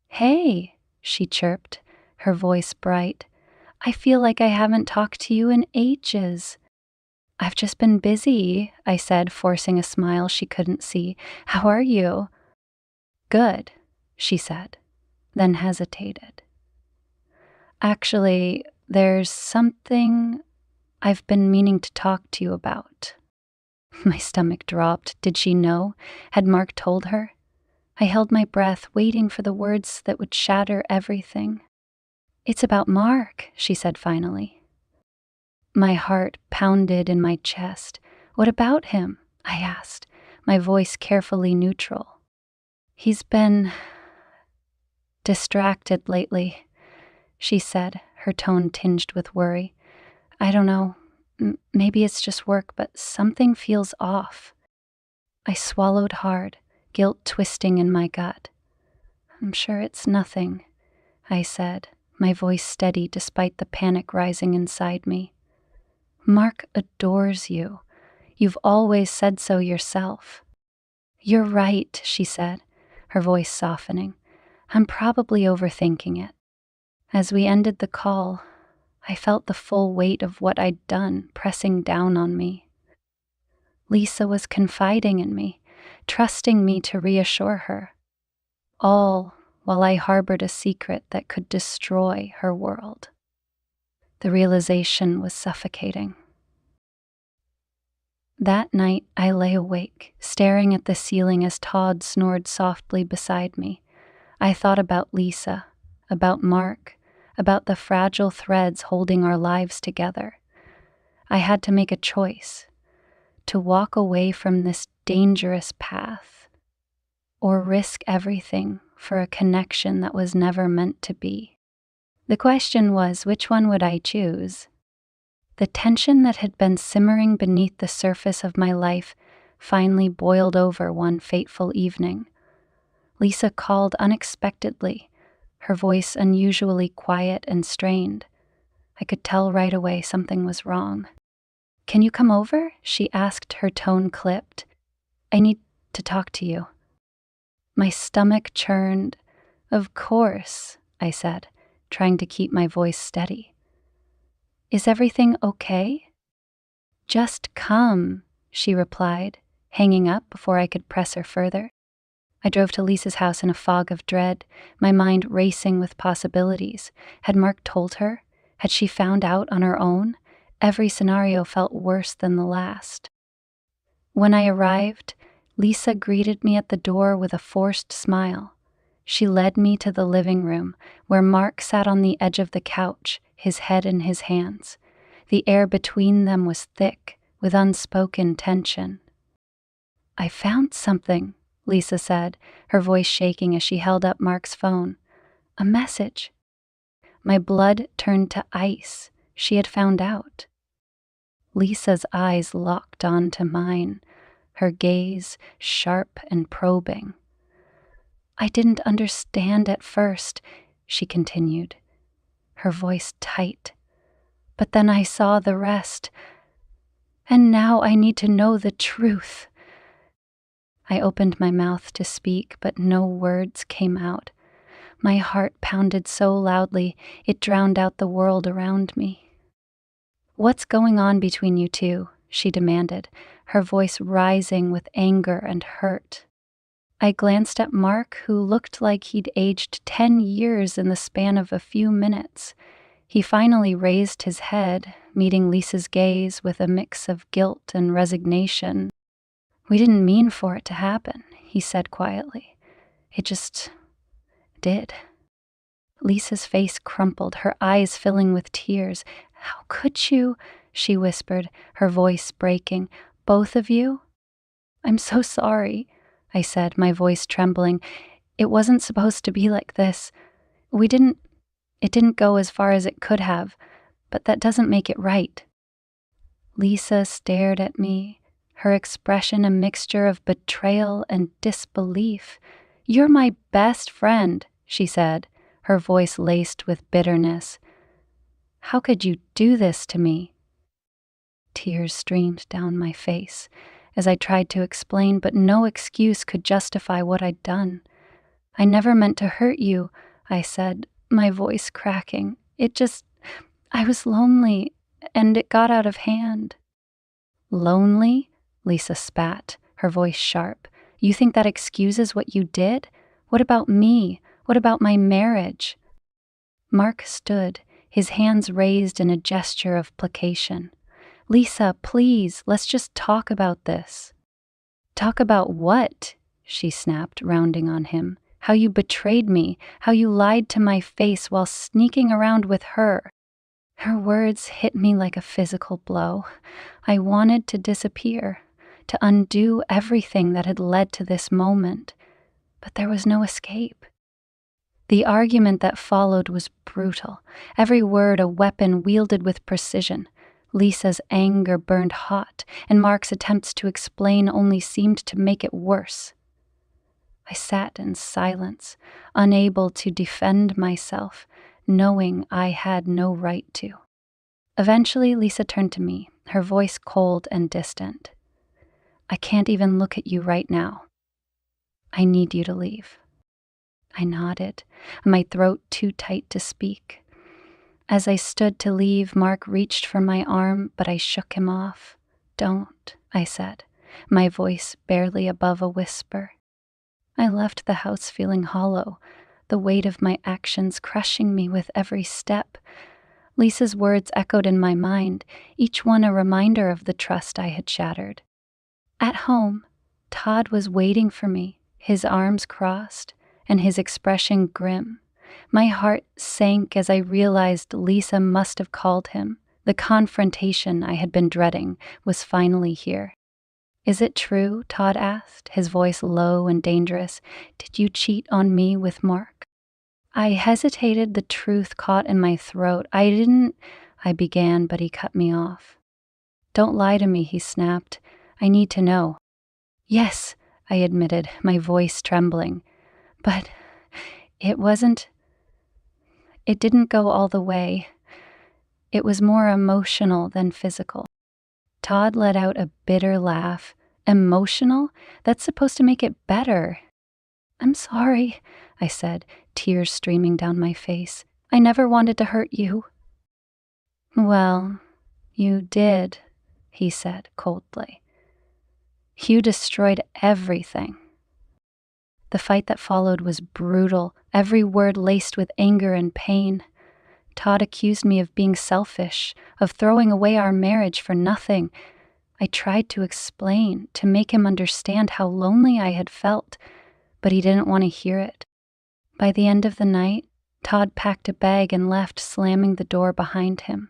"Hey," she chirped, her voice bright. "I feel like I haven't talked to you in ages." "I've just been busy," I said, forcing a smile she couldn't see. "How are you?" "Good," she said, then hesitated. "Actually, there's something I've been meaning to talk to you about." My stomach dropped. Did she know? Had Mark told her? I held my breath, waiting for the words that would shatter everything. "It's about Mark," she said finally. My heart pounded in my chest. "What about him?" I asked, my voice carefully neutral. "He's been distracted lately," she said, her tone tinged with worry. "I don't know. Maybe it's just work, but something feels off." I swallowed hard, guilt twisting in my gut. "I'm sure it's nothing," I said, my voice steady despite the panic rising inside me. "Mark adores you. You've always said so yourself." "You're right," she said, her voice softening. "I'm probably overthinking it." As we ended the call, I felt the full weight of what I'd done pressing down on me. Lisa was confiding in me, trusting me to reassure her, all while I harbored a secret that could destroy her world. The realization was suffocating. That night, I lay awake, staring at the ceiling as Todd snored softly beside me. I thought about Lisa, about Mark, about the fragile threads holding our lives together. I had to make a choice, to walk away from this dangerous path, or risk everything for a connection that was never meant to be. The question was, which one would I choose? The tension that had been simmering beneath the surface of my life finally boiled over one fateful evening. Lisa called unexpectedly, her voice unusually quiet and strained. I could tell right away something was wrong. "Can you come over?" she asked, her tone clipped. "I need to talk to you." My stomach churned. "Of course," I said, trying to keep my voice steady. "Is everything okay?" "Just come," she replied, hanging up before I could press her further. I drove to Lisa's house in a fog of dread, my mind racing with possibilities. Had Mark told her? Had she found out on her own? Every scenario felt worse than the last. When I arrived, Lisa greeted me at the door with a forced smile. She led me to the living room, where Mark sat on the edge of the couch, his head in his hands. The air between them was thick, with unspoken tension. "I found something," Lisa said, her voice shaking as she held up Mark's phone. "A message." My blood turned to ice. She had found out. Lisa's eyes locked onto mine, her gaze sharp and probing. "I didn't understand at first," she continued, her voice tight. "But then I saw the rest. And now I need to know the truth." I opened my mouth to speak, but no words came out. My heart pounded so loudly it drowned out the world around me. "What's going on between you two?" she demanded, her voice rising with anger and hurt. I glanced at Mark, who looked like he'd aged 10 years in the span of a few minutes. He finally raised his head, meeting Lisa's gaze with a mix of guilt and resignation. "We didn't mean for it to happen," he said quietly. "It just did." Lisa's face crumpled, her eyes filling with tears. "How could you?" she whispered, her voice breaking. "Both of you?" "I'm so sorry," I said, my voice trembling. "It wasn't supposed to be like this. It didn't go as far as it could have, but that doesn't make it right." Lisa stared at me, her expression a mixture of betrayal and disbelief. "You're my best friend," she said, her voice laced with bitterness. "How could you do this to me?" Tears streamed down my face as I tried to explain, but no excuse could justify what I'd done. "I never meant to hurt you," I said, my voice cracking. I was lonely, and it got out of hand." "Lonely?" Lisa spat, her voice sharp. "You think that excuses what you did? What about me? What about my marriage?" Mark stood, his hands raised in a gesture of placation. "Lisa, please, let's just talk about this." "Talk about what?" she snapped, rounding on him. "How you betrayed me, how you lied to my face while sneaking around with her." Her words hit me like a physical blow. I wanted to disappear, to undo everything that had led to this moment, but there was no escape. The argument that followed was brutal, every word a weapon wielded with precision. Lisa's anger burned hot, and Mark's attempts to explain only seemed to make it worse. I sat in silence, unable to defend myself, knowing I had no right to. Eventually, Lisa turned to me, her voice cold and distant. "I can't even look at you right now. I need you to leave." I nodded, my throat too tight to speak. As I stood to leave, Mark reached for my arm, but I shook him off. "Don't," I said, my voice barely above a whisper. I left the house feeling hollow, the weight of my actions crushing me with every step. Lisa's words echoed in my mind, each one a reminder of the trust I had shattered. At home, Todd was waiting for me, his arms crossed, and his expression grim. My heart sank as I realized Lisa must have called him. The confrontation I had been dreading was finally here. "Is it true?" Todd asked, his voice low and dangerous. "Did you cheat on me with Mark?" I hesitated, the truth caught in my throat. I began, but he cut me off. "Don't lie to me," he snapped. "I need to know." "Yes," I admitted, my voice trembling. "But it didn't go all the way. It was more emotional than physical." Todd let out a bitter laugh. "Emotional? That's supposed to make it better." "I'm sorry," I said, tears streaming down my face. "I never wanted to hurt you." "Well, you did," he said coldly. "You destroyed everything." The fight that followed was brutal, every word laced with anger and pain. Todd accused me of being selfish, of throwing away our marriage for nothing. I tried to explain, to make him understand how lonely I had felt, but he didn't want to hear it. By the end of the night, Todd packed a bag and left, slamming the door behind him.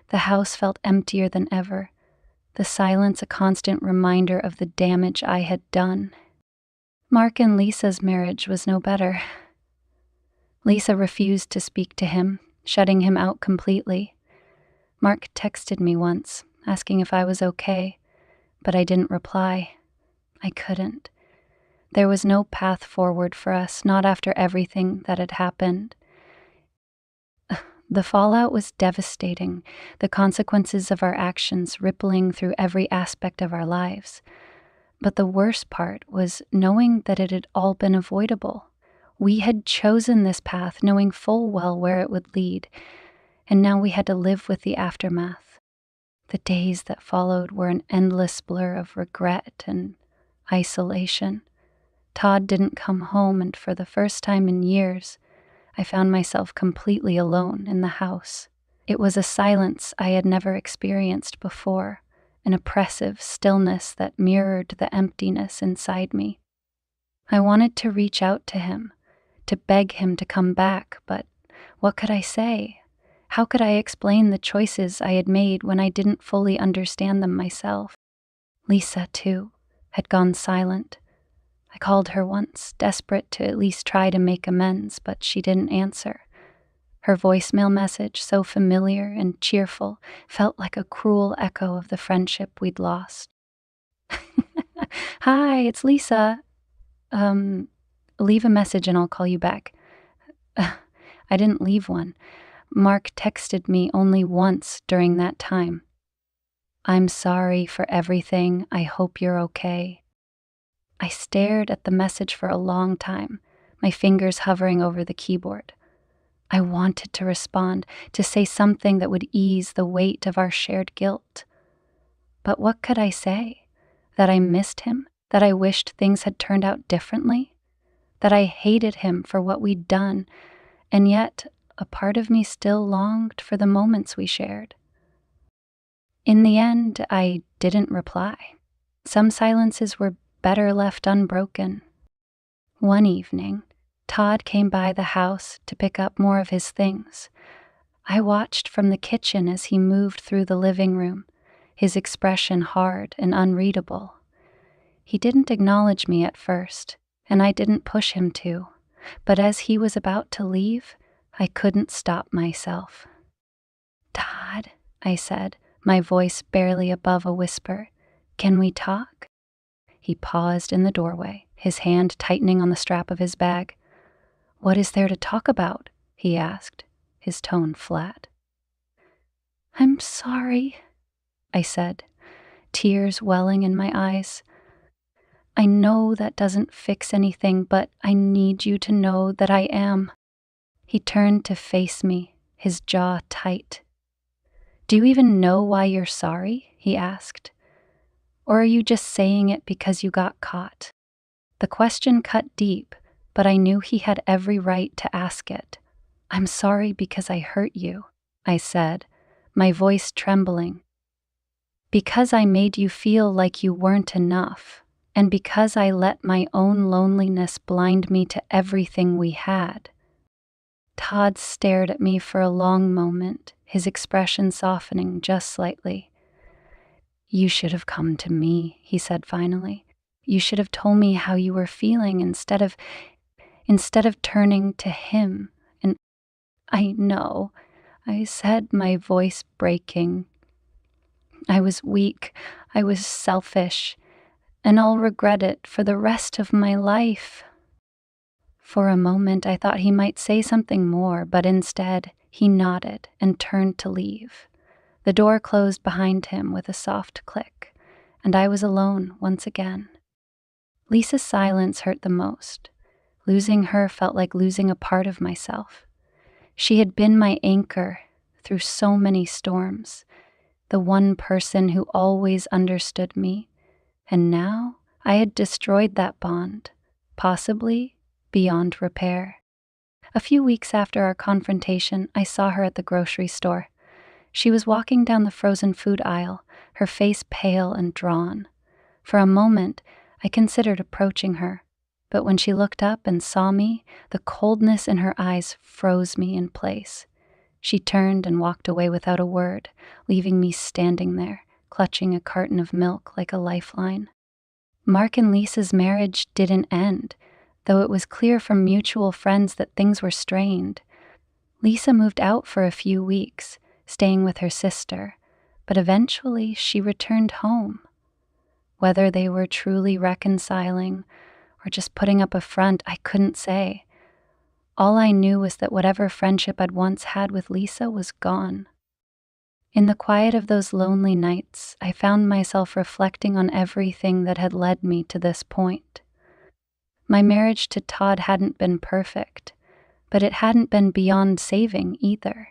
The house felt emptier than ever, the silence a constant reminder of the damage I had done. Mark and Lisa's marriage was no better. Lisa refused to speak to him, shutting him out completely. Mark texted me once, asking if I was okay, but I didn't reply. I couldn't. There was no path forward for us, not after everything that had happened. The fallout was devastating, the consequences of our actions rippling through every aspect of our lives. But the worst part was knowing that it had all been avoidable. We had chosen this path knowing full well where it would lead, and now we had to live with the aftermath. The days that followed were an endless blur of regret and isolation. Todd didn't come home, and for the first time in years, I found myself completely alone in the house. It was a silence I had never experienced before, an oppressive stillness that mirrored the emptiness inside me. I wanted to reach out to him, to beg him to come back, but what could I say? How could I explain the choices I had made when I didn't fully understand them myself? Lisa, too, had gone silent. I called her once, desperate to at least try to make amends, but she didn't answer. Her voicemail message, so familiar and cheerful, felt like a cruel echo of the friendship we'd lost. Hi, it's Lisa. Leave a message and I'll call you back. I didn't leave one. Mark texted me only once during that time. I'm sorry for everything. I hope you're okay. I stared at the message for a long time, my fingers hovering over the keyboard. I wanted to respond, to say something that would ease the weight of our shared guilt. But what could I say? That I missed him? That I wished things had turned out differently? That I hated him for what we'd done, and yet a part of me still longed for the moments we shared. In the end, I didn't reply. Some silences were better left unbroken. One evening, Todd came by the house to pick up more of his things. I watched from the kitchen as he moved through the living room, his expression hard and unreadable. He didn't acknowledge me at first, and I didn't push him to, but as he was about to leave, I couldn't stop myself. Todd, I said, my voice barely above a whisper, can we talk? He paused in the doorway, his hand tightening on the strap of his bag. What is there to talk about? He asked, his tone flat. I'm sorry, I said, tears welling in my eyes. I know that doesn't fix anything, but I need you to know that I am. He turned to face me, his jaw tight. Do you even know why you're sorry? He asked. Or are you just saying it because you got caught? The question cut deep, but I knew he had every right to ask it. I'm sorry because I hurt you, I said, my voice trembling. Because I made you feel like you weren't enough, and because I let my own loneliness blind me to everything we had. Todd stared at me for a long moment, his expression softening just slightly. You should have come to me, he said finally. You should have told me how you were feeling instead of turning to him. And I know, I said, my voice breaking. I was weak, I was selfish, and I'll regret it for the rest of my life. For a moment I thought he might say something more, but instead he nodded and turned to leave. The door closed behind him with a soft click, and I was alone once again. Lisa's silence hurt the most. Losing her felt like losing a part of myself. She had been my anchor through so many storms, the one person who always understood me, and now I had destroyed that bond, possibly beyond repair. A few weeks after our confrontation, I saw her at the grocery store. She was walking down the frozen food aisle, her face pale and drawn. For a moment, I considered approaching her, but when she looked up and saw me, the coldness in her eyes froze me in place. She turned and walked away without a word, leaving me standing there, clutching a carton of milk like a lifeline. Mark and Lisa's marriage didn't end, though it was clear from mutual friends that things were strained. Lisa moved out for a few weeks, staying with her sister, but eventually she returned home. Whether they were truly reconciling or just putting up a front, I couldn't say. All I knew was that whatever friendship I'd once had with Lisa was gone. In the quiet of those lonely nights, I found myself reflecting on everything that had led me to this point. My marriage to Todd hadn't been perfect, but it hadn't been beyond saving either.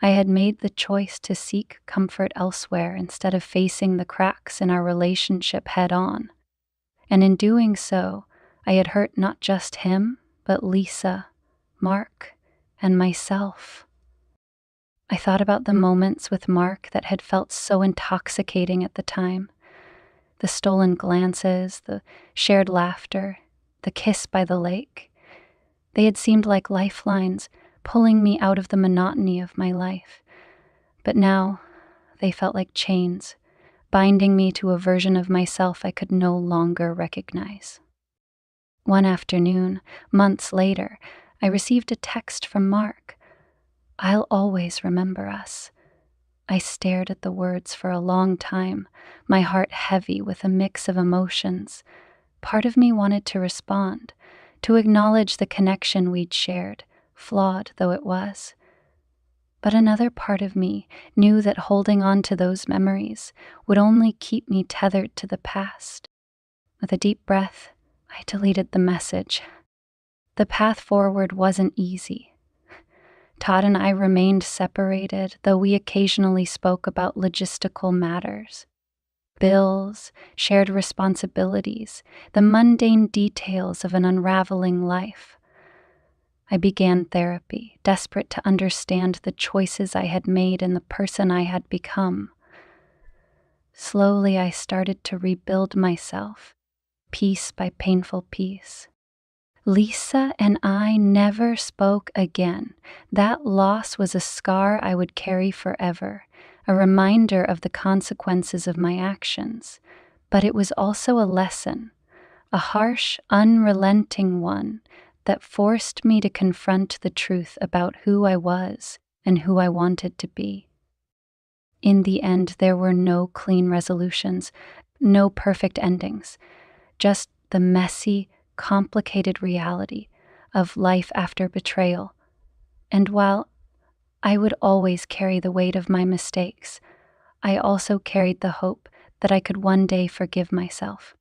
I had made the choice to seek comfort elsewhere instead of facing the cracks in our relationship head on. And in doing so, I had hurt not just him, but Lisa, Mark, and myself. I thought about the moments with Mark that had felt so intoxicating at the time. The stolen glances, the shared laughter, the kiss by the lake. They had seemed like lifelines, pulling me out of the monotony of my life. But now, they felt like chains, binding me to a version of myself I could no longer recognize. One afternoon, months later, I received a text from Mark. "I'll always remember us." I stared at the words for a long time, my heart heavy with a mix of emotions. Part of me wanted to respond, to acknowledge the connection we'd shared, flawed though it was. But another part of me knew that holding on to those memories would only keep me tethered to the past. With a deep breath, I deleted the message. The path forward wasn't easy. Todd and I remained separated, though we occasionally spoke about logistical matters. Bills, shared responsibilities, the mundane details of an unraveling life. I began therapy, desperate to understand the choices I had made and the person I had become. Slowly, I started to rebuild myself, piece by painful piece. Lisa and I never spoke again. That loss was a scar I would carry forever, a reminder of the consequences of my actions. But it was also a lesson, a harsh, unrelenting one that forced me to confront the truth about who I was and who I wanted to be. In the end, there were no clean resolutions, no perfect endings, just the messy, complicated reality of life after betrayal. And while I would always carry the weight of my mistakes, I also carried the hope that I could one day forgive myself.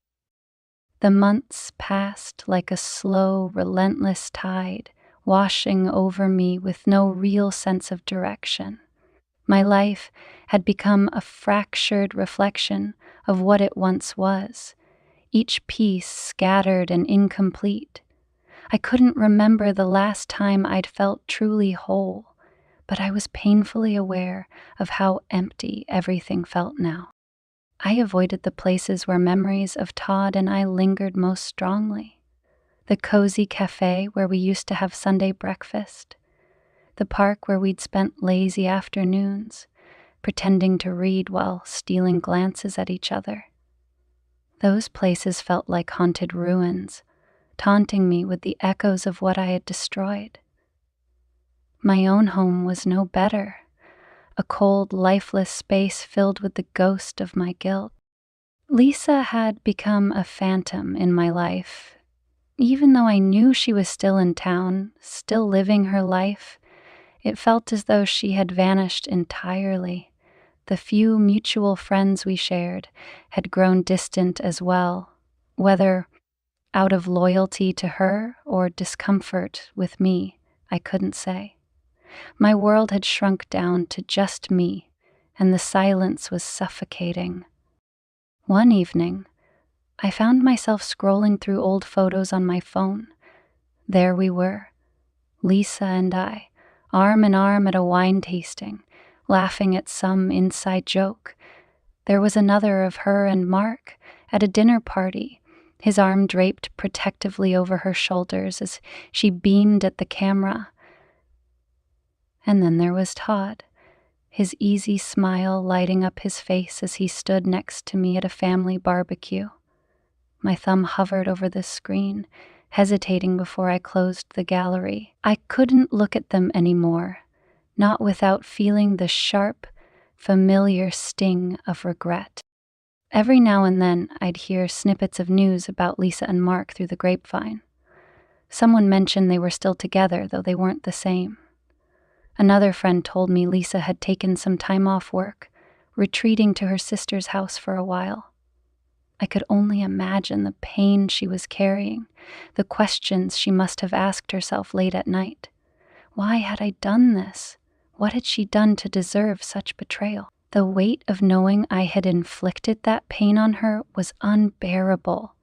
The months passed like a slow, relentless tide, washing over me with no real sense of direction. My life had become a fractured reflection of what it once was, each piece scattered and incomplete. I couldn't remember the last time I'd felt truly whole, but I was painfully aware of how empty everything felt now. I avoided the places where memories of Todd and I lingered most strongly. The cozy cafe where we used to have Sunday breakfast, the park where we'd spent lazy afternoons, pretending to read while stealing glances at each other. Those places felt like haunted ruins, taunting me with the echoes of what I had destroyed. My own home was no better, a cold, lifeless space filled with the ghost of my guilt. Lisa had become a phantom in my life. Even though I knew she was still in town, still living her life, it felt as though she had vanished entirely. The few mutual friends we shared had grown distant as well, whether out of loyalty to her or discomfort with me, I couldn't say. My world had shrunk down to just me, and the silence was suffocating. One evening, I found myself scrolling through old photos on my phone. There we were, Lisa and I, arm in arm at a wine tasting, laughing at some inside joke. There was another of her and Mark at a dinner party, his arm draped protectively over her shoulders as she beamed at the camera. And then there was Todd, his easy smile lighting up his face as he stood next to me at a family barbecue. My thumb hovered over the screen, hesitating before I closed the gallery. I couldn't look at them anymore, not without feeling the sharp, familiar sting of regret. Every now and then, I'd hear snippets of news about Lisa and Mark through the grapevine. Someone mentioned they were still together, though they weren't the same. Another friend told me Lisa had taken some time off work, retreating to her sister's house for a while. I could only imagine the pain she was carrying, the questions she must have asked herself late at night. Why had I done this? What had she done to deserve such betrayal? The weight of knowing I had inflicted that pain on her was unbearable.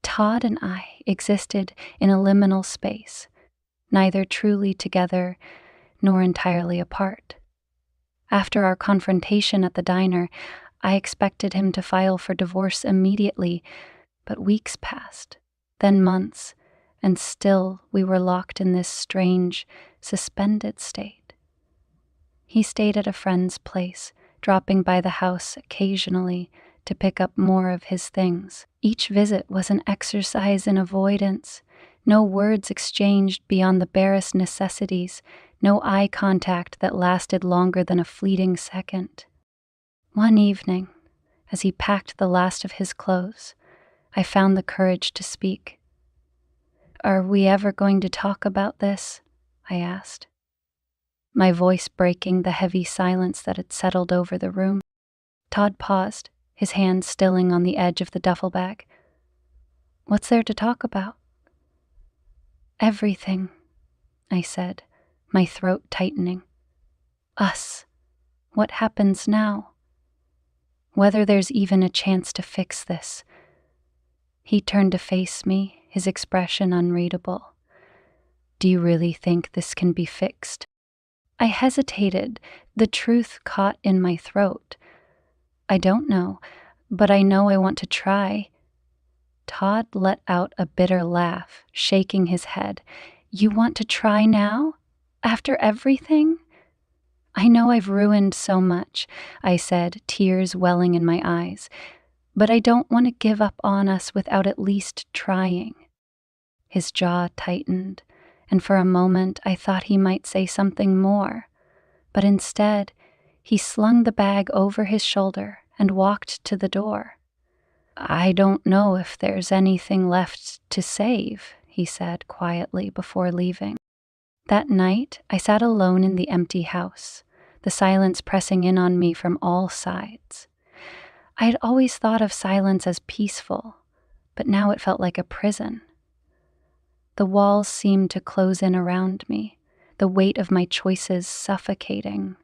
Todd and I existed in a liminal space, neither truly together nor entirely apart. After our confrontation at the diner, I expected him to file for divorce immediately, but weeks passed, then months, and still we were locked in this strange, suspended state. He stayed at a friend's place, dropping by the house occasionally to pick up more of his things. Each visit was an exercise in avoidance, no words exchanged beyond the barest necessities, no eye contact that lasted longer than a fleeting second. One evening, as he packed the last of his clothes, I found the courage to speak. "Are we ever going to talk about this?" I asked, my voice breaking the heavy silence that had settled over the room. Todd paused, his hand stilling on the edge of the duffel bag. "What's there to talk about?" "Everything," I said, my throat tightening. "Us. What happens now? Whether there's even a chance to fix this." He turned to face me, his expression unreadable. "Do you really think this can be fixed?" I hesitated, the truth caught in my throat. "I don't know, but I know I want to try." Todd let out a bitter laugh, shaking his head. "You want to try now? After everything?" "I know I've ruined so much," I said, tears welling in my eyes, "but I don't want to give up on us without at least trying." His jaw tightened, and for a moment I thought he might say something more, but instead he slung the bag over his shoulder and walked to the door. "I don't know if there's anything left to save," he said quietly before leaving. That night, I sat alone in the empty house, the silence pressing in on me from all sides. I had always thought of silence as peaceful, but now it felt like a prison. The walls seemed to close in around me, the weight of my choices suffocating.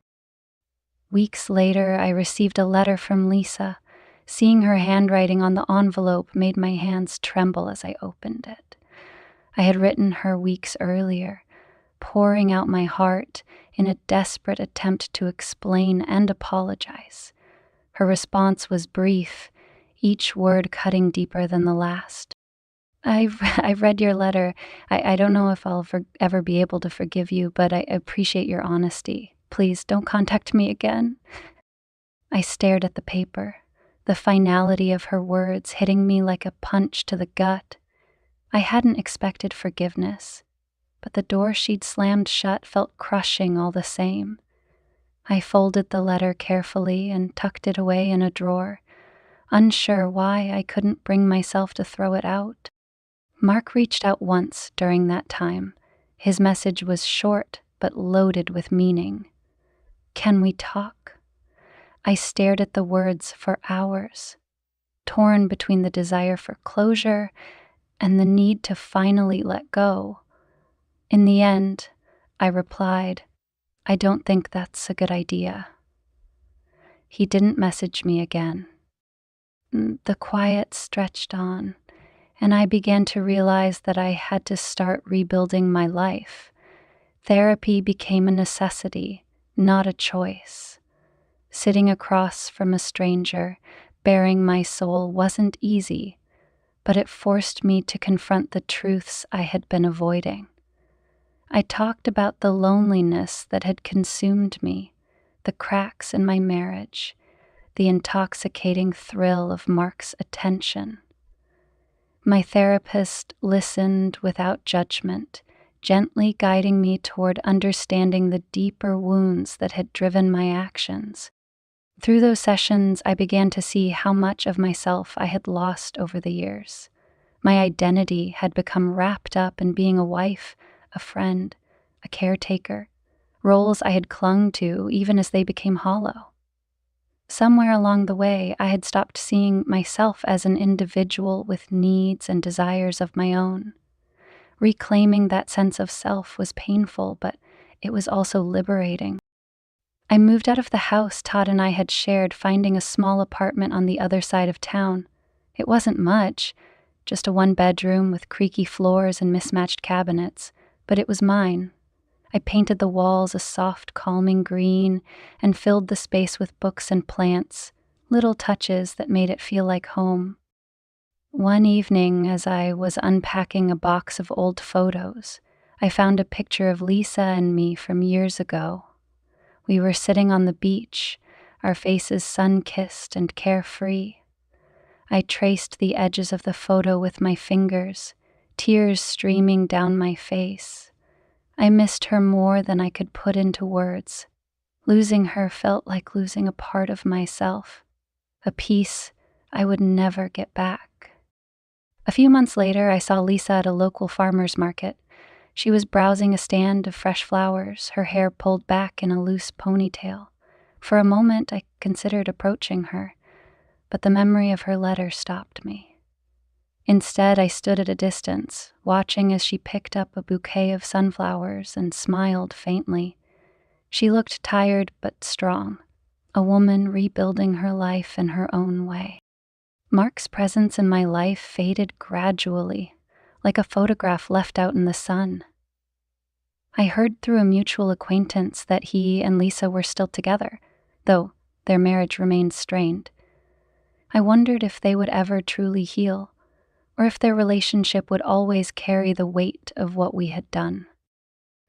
Weeks later, I received a letter from Lisa. Seeing her handwriting on the envelope made my hands tremble as I opened it. I had written her weeks earlier, pouring out my heart in a desperate attempt to explain and apologize. Her response was brief, each word cutting deeper than the last. I've read your letter. I don't know if I'll ever be able to forgive you, but I appreciate your honesty. Please don't contact me again." I stared at the paper, the finality of her words hitting me like a punch to the gut. I hadn't expected forgiveness, but the door she'd slammed shut felt crushing all the same. I folded the letter carefully and tucked it away in a drawer, unsure why I couldn't bring myself to throw it out. Mark reached out once during that time. His message was short but loaded with meaning. "Can we talk?" I stared at the words for hours, torn between the desire for closure and the need to finally let go. In the end, I replied, "I don't think that's a good idea." He didn't message me again. The quiet stretched on, and I began to realize that I had to start rebuilding my life. Therapy became a necessity, not a choice. Sitting across from a stranger, bearing my soul wasn't easy, but it forced me to confront the truths I had been avoiding. I talked about the loneliness that had consumed me, the cracks in my marriage, the intoxicating thrill of Mark's attention. My therapist listened without judgment, gently guiding me toward understanding the deeper wounds that had driven my actions. Through those sessions, I began to see how much of myself I had lost over the years. My identity had become wrapped up in being a wife, a friend, a caretaker, roles I had clung to even as they became hollow. Somewhere along the way, I had stopped seeing myself as an individual with needs and desires of my own. Reclaiming that sense of self was painful, but it was also liberating. I moved out of the house Todd and I had shared, finding a small apartment on the other side of town. It wasn't much, just a one-bedroom with creaky floors and mismatched cabinets, but it was mine. I painted the walls a soft, calming green and filled the space with books and plants, little touches that made it feel like home. One evening, as I was unpacking a box of old photos, I found a picture of Lisa and me from years ago. We were sitting on the beach, our faces sun-kissed and carefree. I traced the edges of the photo with my fingers, tears streaming down my face. I missed her more than I could put into words. Losing her felt like losing a part of myself, a piece I would never get back. A few months later, I saw Lisa at a local farmer's market. She was browsing a stand of fresh flowers, her hair pulled back in a loose ponytail. For a moment, I considered approaching her, but the memory of her letter stopped me. Instead, I stood at a distance, watching as she picked up a bouquet of sunflowers and smiled faintly. She looked tired but strong, a woman rebuilding her life in her own way. Mark's presence in my life faded gradually, like a photograph left out in the sun. I heard through a mutual acquaintance that he and Lisa were still together, though their marriage remained strained. I wondered if they would ever truly heal, or if their relationship would always carry the weight of what we had done.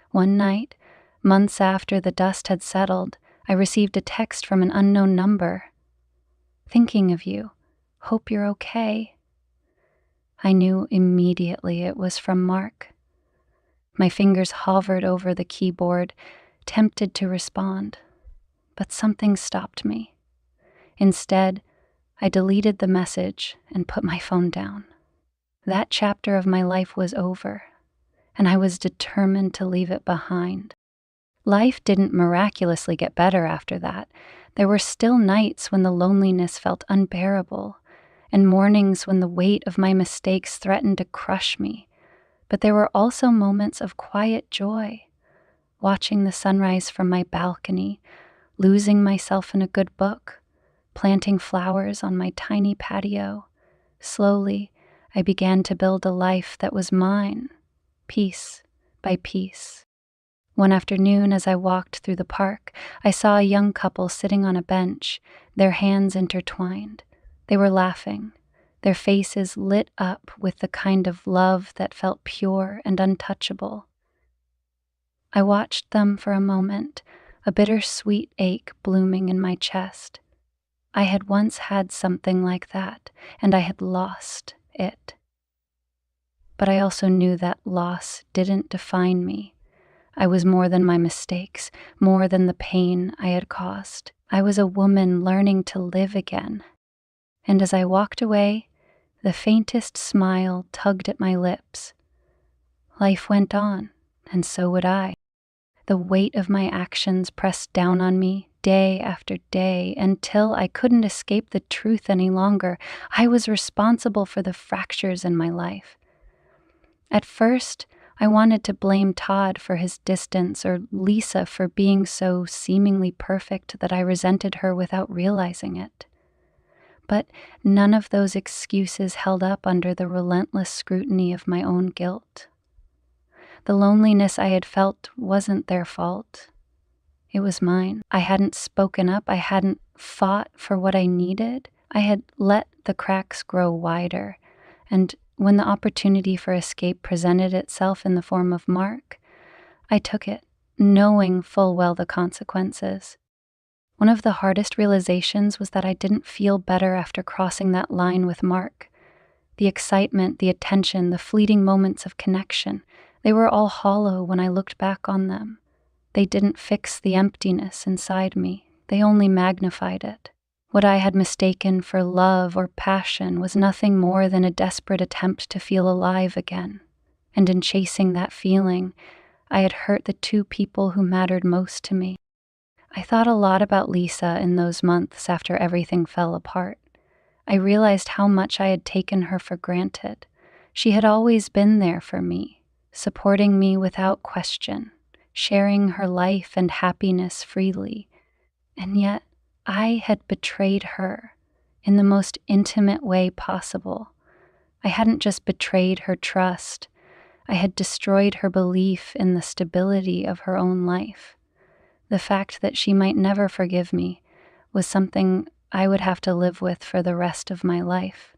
One night, months after the dust had settled, I received a text from an unknown number. "Thinking of you. Hope you're okay." I knew immediately it was from Mark. My fingers hovered over the keyboard, tempted to respond, but something stopped me. Instead, I deleted the message and put my phone down. That chapter of my life was over, and I was determined to leave it behind. Life didn't miraculously get better after that. There were still nights when the loneliness felt unbearable, and mornings when the weight of my mistakes threatened to crush me. But there were also moments of quiet joy, watching the sunrise from my balcony, losing myself in a good book, planting flowers on my tiny patio. Slowly, I began to build a life that was mine, piece by piece. One afternoon, as I walked through the park, I saw a young couple sitting on a bench, their hands intertwined. They were laughing, their faces lit up with the kind of love that felt pure and untouchable. I watched them for a moment, a bittersweet ache blooming in my chest. I had once had something like that, and I had lost it. But I also knew that loss didn't define me. I was more than my mistakes, more than the pain I had caused. I was a woman learning to live again. And as I walked away, the faintest smile tugged at my lips. Life went on, and so would I. The weight of my actions pressed down on me day after day until I couldn't escape the truth any longer. I was responsible for the fractures in my life. At first, I wanted to blame Todd for his distance or Lisa for being so seemingly perfect that I resented her without realizing it. But none of those excuses held up under the relentless scrutiny of my own guilt. The loneliness I had felt wasn't their fault. It was mine. I hadn't spoken up. I hadn't fought for what I needed. I had let the cracks grow wider. And when the opportunity for escape presented itself in the form of Mark, I took it, knowing full well the consequences. One of the hardest realizations was that I didn't feel better after crossing that line with Mark. The excitement, the attention, the fleeting moments of connection, they were all hollow when I looked back on them. They didn't fix the emptiness inside me. They only magnified it. What I had mistaken for love or passion was nothing more than a desperate attempt to feel alive again. And in chasing that feeling, I had hurt the two people who mattered most to me. I thought a lot about Lisa in those months after everything fell apart. I realized how much I had taken her for granted. She had always been there for me, supporting me without question, sharing her life and happiness freely. And yet, I had betrayed her in the most intimate way possible. I hadn't just betrayed her trust, I had destroyed her belief in the stability of her own life. The fact that she might never forgive me was something I would have to live with for the rest of my life.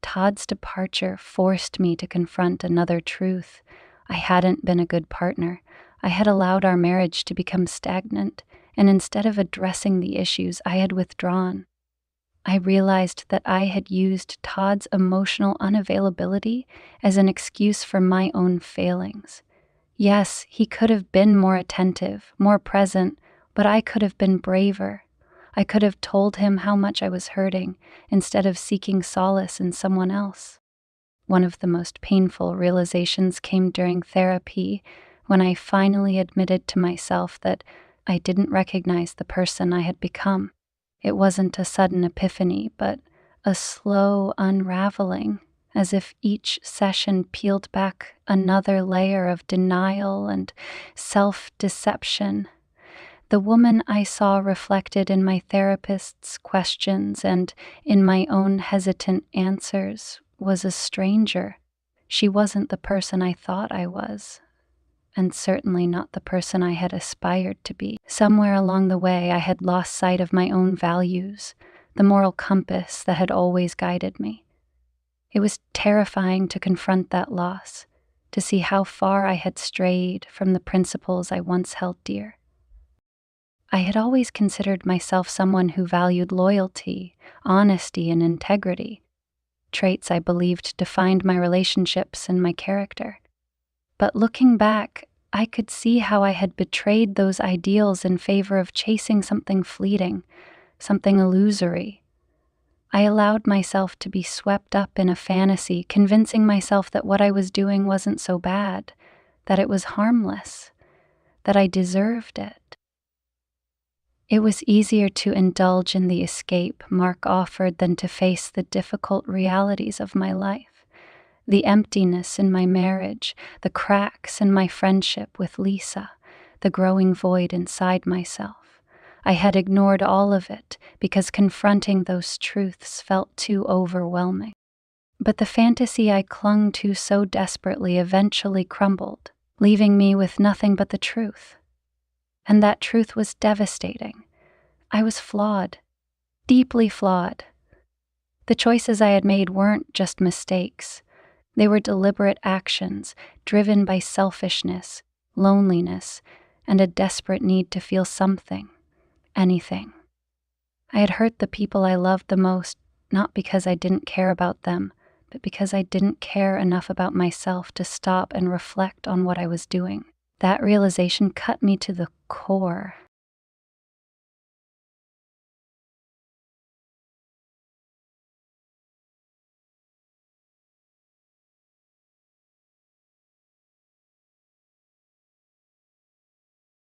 Todd's departure forced me to confront another truth. I hadn't been a good partner. I had allowed our marriage to become stagnant, and instead of addressing the issues, I had withdrawn. I realized that I had used Todd's emotional unavailability as an excuse for my own failings. Yes, he could have been more attentive, more present, but I could have been braver. I could have told him how much I was hurting instead of seeking solace in someone else. One of the most painful realizations came during therapy when I finally admitted to myself that I didn't recognize the person I had become. It wasn't a sudden epiphany, but a slow unraveling, as if each session peeled back another layer of denial and self-deception. The woman I saw reflected in my therapist's questions and in my own hesitant answers was a stranger. She wasn't the person I thought I was, and certainly not the person I had aspired to be. Somewhere along the way, I had lost sight of my own values, the moral compass that had always guided me. It was terrifying to confront that loss, to see how far I had strayed from the principles I once held dear. I had always considered myself someone who valued loyalty, honesty, and integrity, traits I believed defined my relationships and my character. But looking back, I could see how I had betrayed those ideals in favor of chasing something fleeting, something illusory. I allowed myself to be swept up in a fantasy, convincing myself that what I was doing wasn't so bad, that it was harmless, that I deserved it. It was easier to indulge in the escape Mark offered than to face the difficult realities of my life. The emptiness in my marriage, the cracks in my friendship with Lisa, the growing void inside myself. I had ignored all of it because confronting those truths felt too overwhelming. But the fantasy I clung to so desperately eventually crumbled, leaving me with nothing but the truth. And that truth was devastating. I was flawed, deeply flawed. The choices I had made weren't just mistakes. They were deliberate actions driven by selfishness, loneliness, and a desperate need to feel something, anything. I had hurt the people I loved the most, not because I didn't care about them, but because I didn't care enough about myself to stop and reflect on what I was doing. That realization cut me to the core.